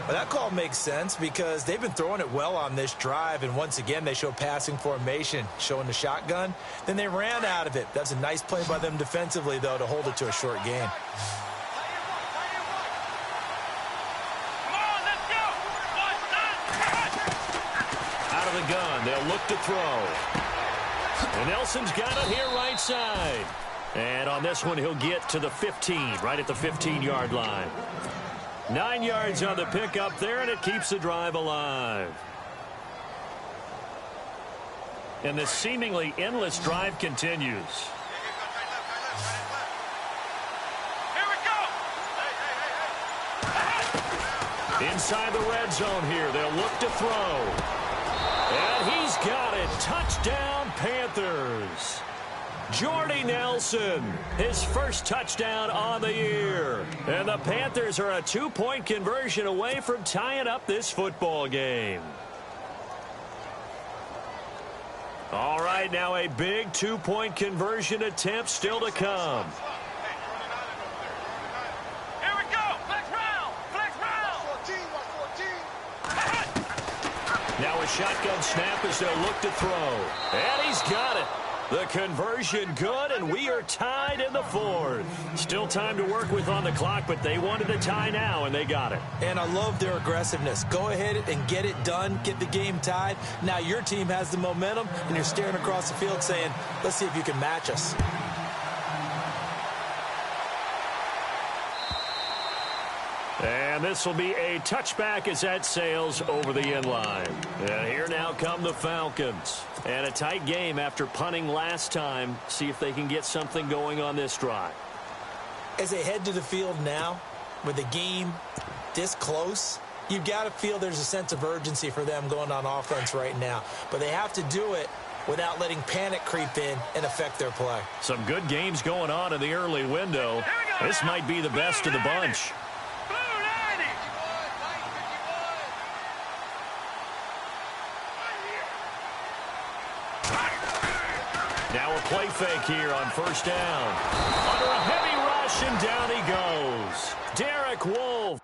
Well, that call makes sense because they've been throwing it well on this drive, and once again they show passing formation, showing the shotgun. Then they ran out of it. That's a nice play by them defensively, though, to hold it to a short gain. Out of the gun, they'll look to throw. And Nelson's got it here right side. And on this one, he'll get to the 15, right at the 15-yard line. 9 yards on the pickup there, and it keeps the drive alive. And this seemingly endless drive continues. Here we go. Inside the red zone here, they'll look to throw. And he's got it. Touchdown, Panthers. Jordy Nelson, his first touchdown on the year. And the Panthers are a 2-point conversion away from tying up this football game. All right, now a big 2-point conversion attempt still to come. Here we go. Flex round. Flex round. a shotgun snap as they'll look to throw. And he's got it. The conversion good, and we are tied in the fourth. Still time to work with on the clock, but they wanted a tie now, and they got it. And I love their aggressiveness. Go ahead and get it done, get the game tied. Now your team has the momentum, and you're staring across the field saying, let's see if you can match us. And this will be a touchback as that sails over the end line. And here now come the Falcons. And a tight game after punting last time. See if they can get something going on this drive. As they head to the field now, with the game this close, you've got to feel there's a sense of urgency for them going on offense right now. But they have to do it without letting panic creep in and affect their play. Some good games going on in the early window. This might be the best of the bunch. Now a play fake here on first down. Under a heavy rush, and down he goes. Derek Wolfe.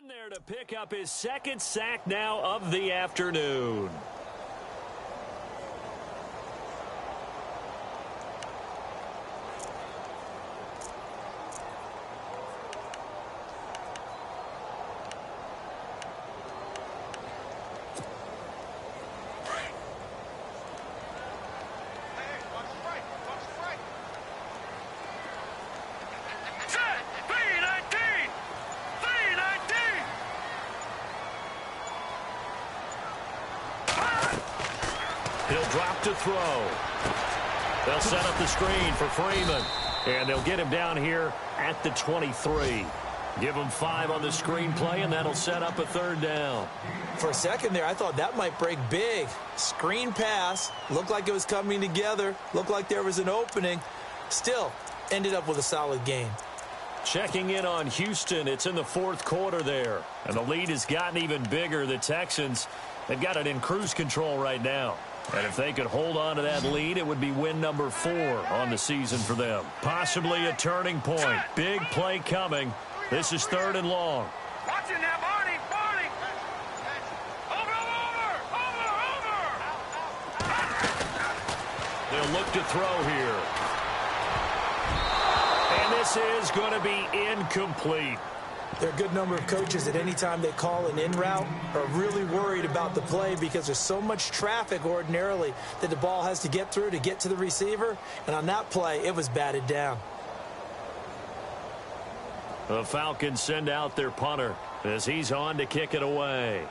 In there to pick up his second sack now of the afternoon. He'll drop to throw. They'll set up the screen for Freeman. And they'll get him down here at the 23. Give him 5 on the screen play, and that'll set up a third down. For a second there, I thought that might break big. Screen pass. Looked like it was coming together. Looked like there was an opening. Still, ended up with a solid game. Checking in on Houston. It's in the fourth quarter there. And the lead has gotten even bigger. The Texans, they've got it in cruise control right now. And if they could hold on to that lead, it would be win number 4 on the season for them. Possibly a turning point. Big play coming. This is 3rd and long. Watch it now, Barney. Over. They'll look to throw here. And this is going to be incomplete. There are a good number of coaches at any time they call an in route are really worried about the play because there's so much traffic ordinarily that the ball has to get through to get to the receiver. And on that play, it was batted down. The Falcons send out their punter as he's on to kick it away.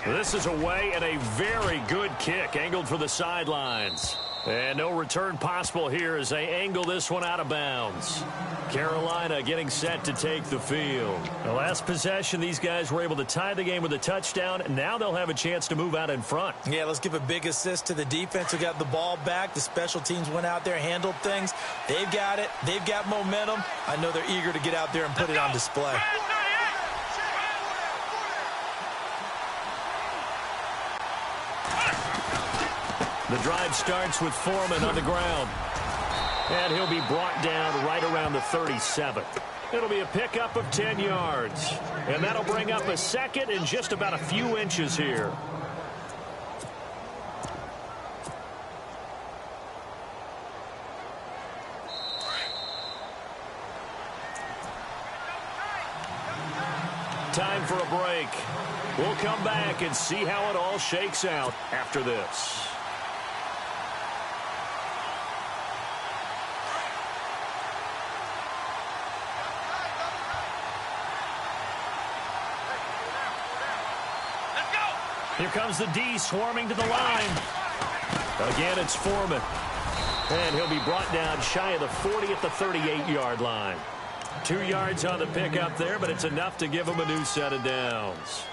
This is away and a very good kick angled for the sidelines. And no return possible here as they angle this one out of bounds. Carolina getting set to take the field. The last possession, these guys were able to tie the game with a touchdown. Now they'll have a chance to move out in front. Yeah, let's give a big assist to the defense who got the ball back. The special teams went out there, handled things. They've got it. They've got momentum. I know they're eager to get out there and put it on display. The drive starts with Foreman on the ground. And he'll be brought down right around the 37. It'll be a pickup of 10 yards. And that'll bring up a second and just about a few inches here. Time for a break. We'll come back and see how it all shakes out after this. Here comes the D swarming to the line. Again, it's Foreman. And he'll be brought down shy of the 40 at the 38-yard line. 2 yards on the pickup there, but it's enough to give him a new set of downs.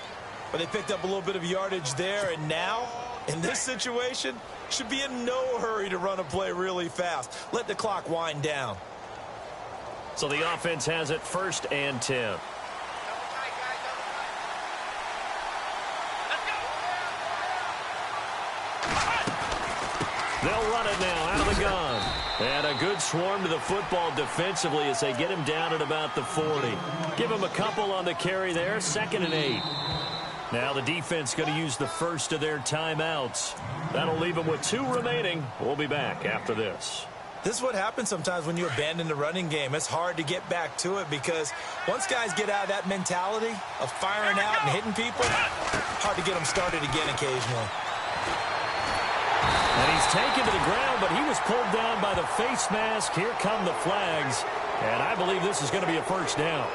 But they picked up a little bit of yardage there, and now, in this situation, should be in no hurry to run a play really fast. Let the clock wind down. So the offense has it 1st and 10. They'll run it now out of the gun. And a good swarm to the football defensively as they get him down at about the 40. Give him a couple on the carry there, 2nd and 8. Now the defense going to use the first of their timeouts. That'll leave them with 2 remaining. We'll be back after this. This is what happens sometimes when you abandon the running game. It's hard to get back to it because once guys get out of that mentality of firing out and hitting people, hard to get them started again occasionally. And he's taken to the ground, but he was pulled down by the face mask. Here come the flags. And I believe this is going to be a first down.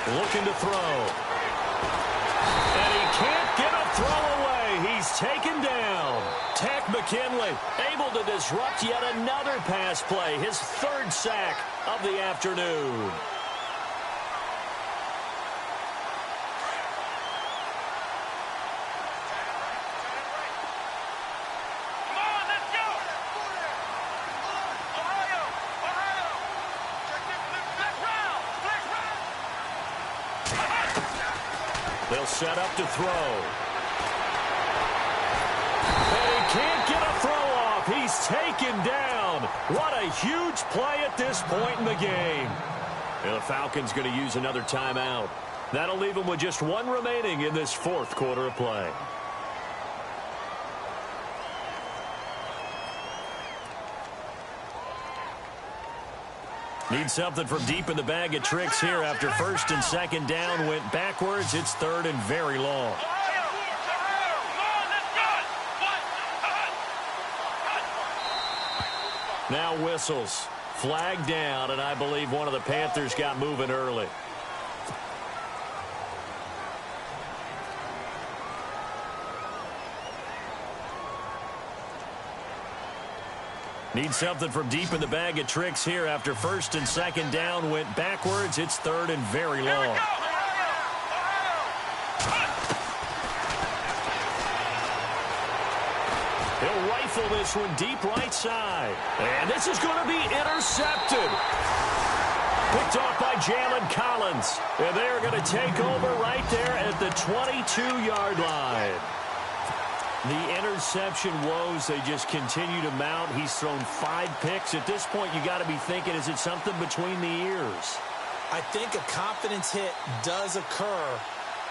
Looking to throw. And he can't get a throw away. He's taken down. Tech McKinley able to disrupt yet another pass play. His 3rd sack of the afternoon. They'll set up to throw. And he can't get a throw off. He's taken down. What a huge play at this point in the game. And the Falcons going to use another timeout. That'll leave them with just 1 remaining in this 4th quarter of play. Need something from deep in the bag of tricks here after 1st and 2nd down went backwards. It's 3rd and very long. Now whistles. Flag down, and I believe one of the Panthers got moving early. Need something from deep in the bag of tricks here after 1st and 2nd down went backwards. It's 3rd and very long. He'll rifle this one deep right side. And this is going to be intercepted. Picked off by Jalen Collins. And they're going to take over right there at the 22-yard line. The interception woes, they just continue to mount. He's thrown 5 picks. At this point, you got to be thinking, is it something between the ears? I think a confidence hit does occur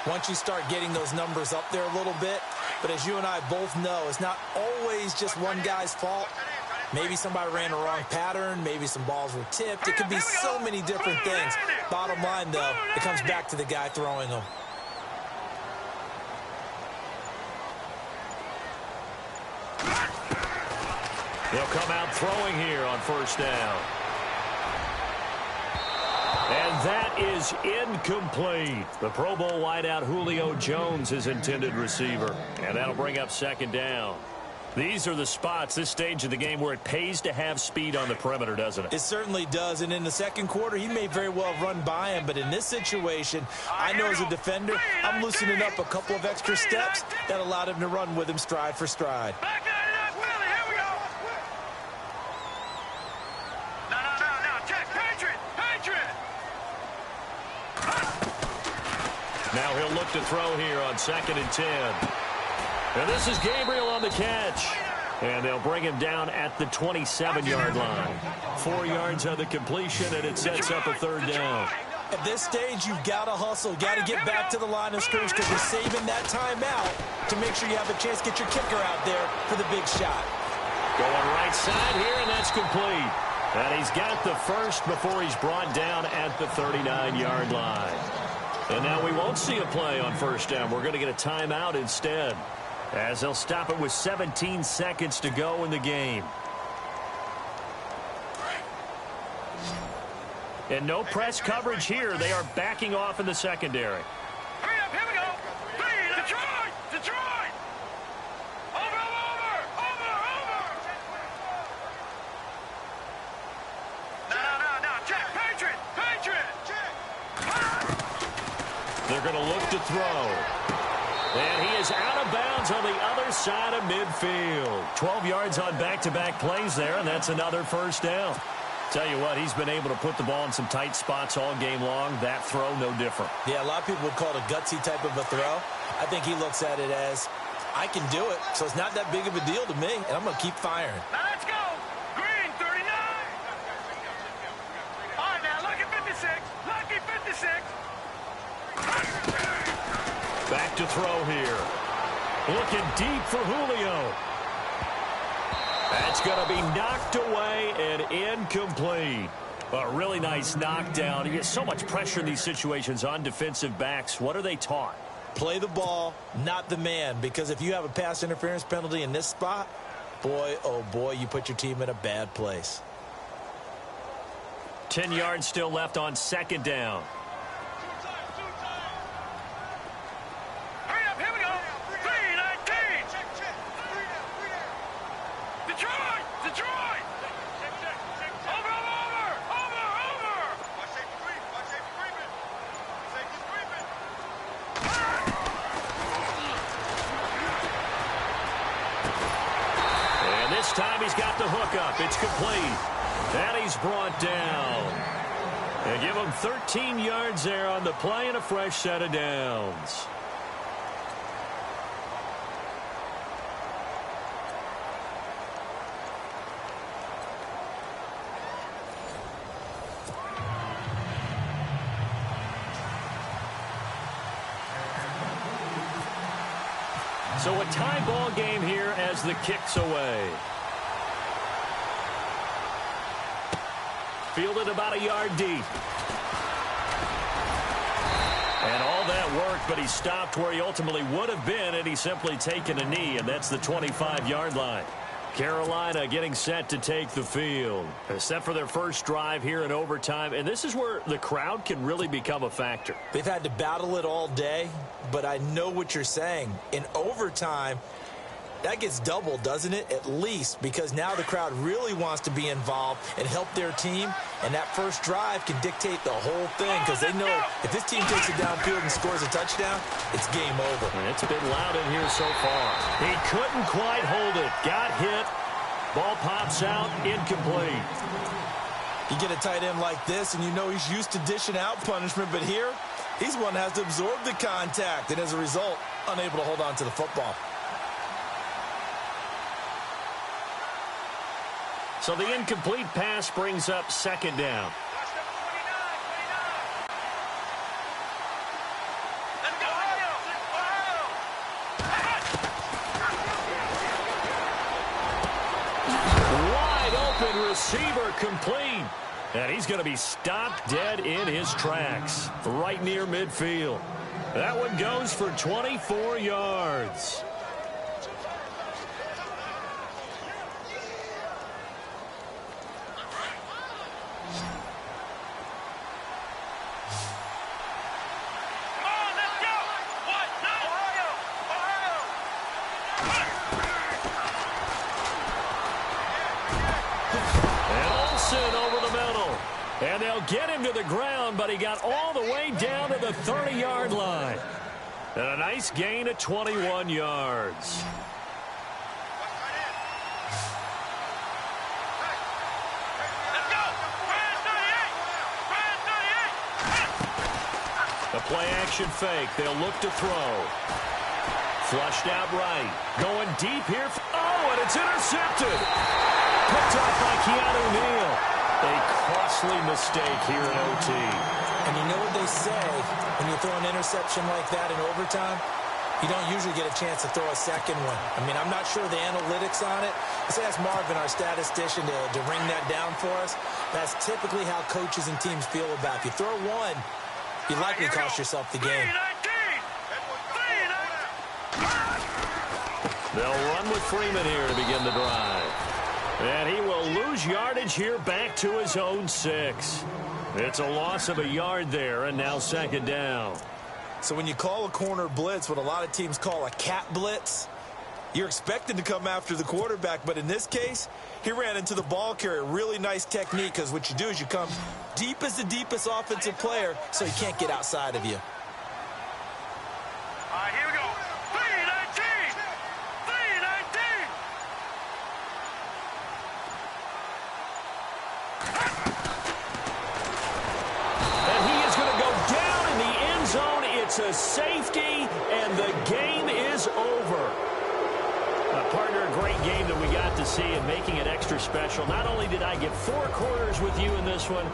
once you start getting those numbers up there a little bit. But as you and I both know, it's not always just one guy's fault. Maybe somebody ran a wrong pattern. Maybe some balls were tipped. It could be so many different things. Bottom line, though, it comes back to the guy throwing them. They'll come out throwing here on 1st down. And that is incomplete. The Pro Bowl wideout Julio Jones is intended receiver. And that'll bring up 2nd down. These are the spots, this stage of the game, where it pays to have speed on the perimeter, doesn't it? It certainly does, and in the second quarter, he may very well run by him, but in this situation, I know as a defender, I'm loosening up a couple of extra steps that allowed him to run with him stride for stride. Now he'll look to throw here on 2nd and 10. And this is Gabriel on the catch. And they'll bring him down at the 27-yard line. 4 yards on the completion, and it sets up a 3rd down. At this stage, you've got to hustle. Got to get back to the line of scrimmage because you're saving that timeout to make sure you have a chance to get your kicker out there for the big shot. Going right side here, and that's complete. And he's got the first before he's brought down at the 39-yard line. And now we won't see a play on 1st down. We're going to get a timeout instead, as they'll stop it with 17 seconds to go in the game. And no press coverage here. They are backing off in the secondary. Hurry up, here we go. Detroit! Detroit! Over! No. Check, Patriot! They're going to look to throw. And he is out of bounds on the other side of midfield. 12 yards on back-to-back plays there, and that's another 1st down. Tell you what, he's been able to put the ball in some tight spots all game long. That throw, no different. Yeah, a lot of people would call it a gutsy type of a throw. I think he looks at it as, I can do it, so it's not that big of a deal to me, and I'm going to keep firing. Now let's go. Green, 39. All right, now, lucky 56. Lucky 56. Back to throw here. Looking deep for Julio. That's going to be knocked away and incomplete. A really nice knockdown. You get so much pressure in these situations on defensive backs. What are they taught? Play the ball, not the man, because if you have a pass interference penalty in this spot, boy, oh boy, you put your team in a bad place. 10 yards still left on 2nd down. Hurry up, here we go. 3-19. Detroit! Over! Watch safety creeping. Safety's creeping. And this time he's got the hook up. It's complete. And he's brought down. And give him 13 yards there on the play and a fresh set of downs. So a tie ball game here as the kick's away. Fielded about a yard deep. And all that worked, but he stopped where he ultimately would have been had he simply taken a knee, and that's the 25-yard line. Carolina getting set to take the field. Set for their first drive here in overtime, and this is where the crowd can really become a factor. They've had to battle it all day, but I know what you're saying. In overtime, that gets doubled, doesn't it? At least, because now the crowd really wants to be involved and help their team, and that first drive can dictate the whole thing because they know if this team takes it downfield and scores a touchdown, it's game over. And it's been loud in here so far. He couldn't quite hold it. Got hit. Ball pops out. Incomplete. You get a tight end like this, and you know he's used to dishing out punishment, but here, he's one that has to absorb the contact, and as a result, unable to hold on to the football. So the incomplete pass brings up 2nd down. Wide open receiver complete. And he's going to be stopped dead in his tracks right near midfield. That one goes for 24 yards. They'll get him to the ground, but he got all the way down to the 30-yard line. And a nice gain of 21 yards. The play-action fake. They'll look to throw. Flushed out right. Going deep here. Oh, and it's intercepted. Picked off by Keanu Neal. A costly mistake here in OT. And you know what they say, when you throw an interception like that in overtime, you don't usually get a chance to throw a second one. I mean, I'm not sure the analytics on it. Let's ask Marvin, our statistician, to ring that down for us. That's typically how coaches and teams feel about it. If you throw one, you likely cost yourself the game. They'll run with Freeman here to begin the drive. And he will lose yardage here back to his own 6. It's a loss of a yard there, and now second down. So when you call a corner blitz, what a lot of teams call a cat blitz, you're expected to come after the quarterback. But in this case, he ran into the ball carrier. Really nice technique, because what you do is you come deep as the deepest offensive player, so he can't get outside of you. All right, here we go. 3-19! 3-19! And he is going to go down in the end zone. It's a safety, and the game is over. Partner, a great game that we got to see and making it extra special. Not only did I get 4 quarters with you in this one,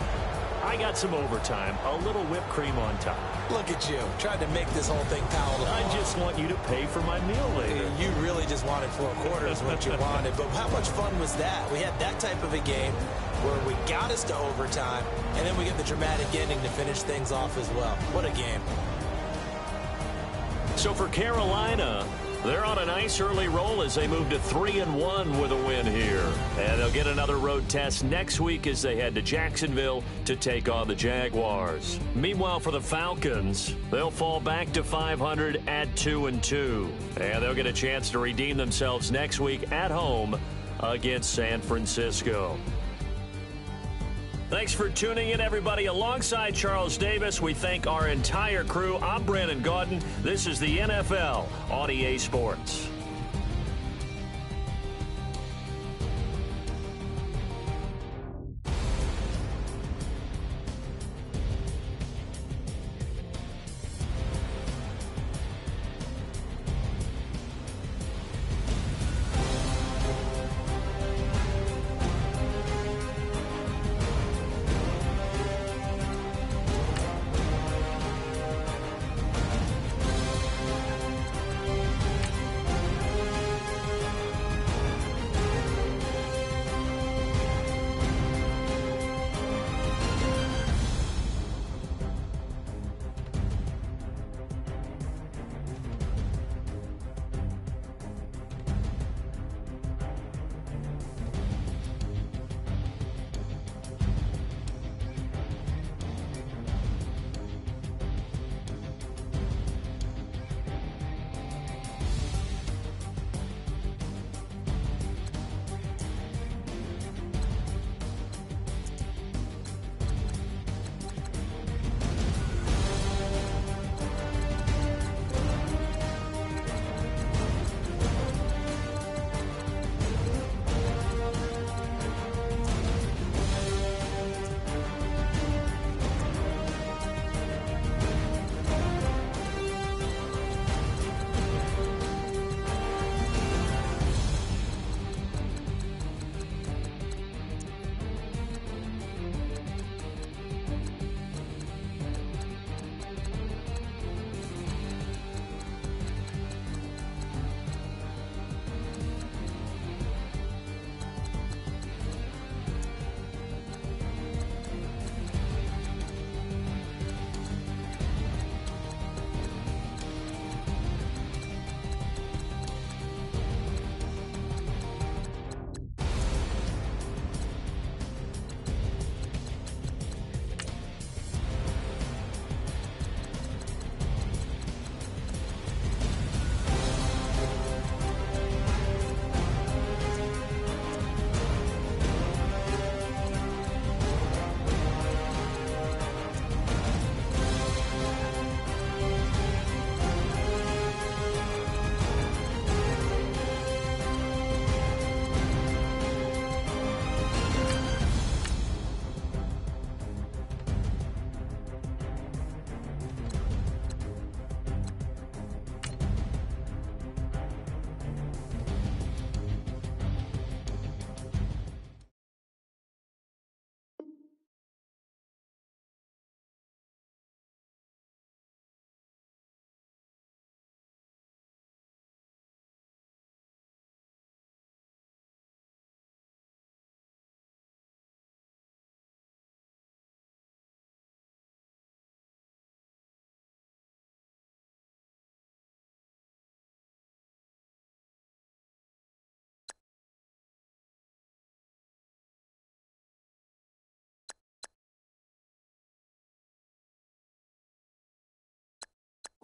I got some overtime, a little whipped cream on top. Look at you, tried to make this whole thing palatable. I just want you to pay for my meal later. You really just wanted 4 quarters, what you wanted. But how much fun was that? We had that type of a game where we got us to overtime, and then we get the dramatic ending to finish things off as well. What a game. So for Carolina, they're on a nice early roll as they move to 3-1 with a win here. And they'll get another road test next week as they head to Jacksonville to take on the Jaguars. Meanwhile, for the Falcons, they'll fall back to 500 at 2-2. And they'll get a chance to redeem themselves next week at home against San Francisco. Thanks for tuning in, everybody. Alongside Charles Davis, we thank our entire crew. I'm Brandon Gaudin. This is the NFL on EA Sports.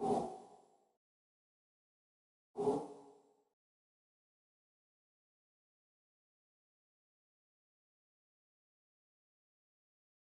you.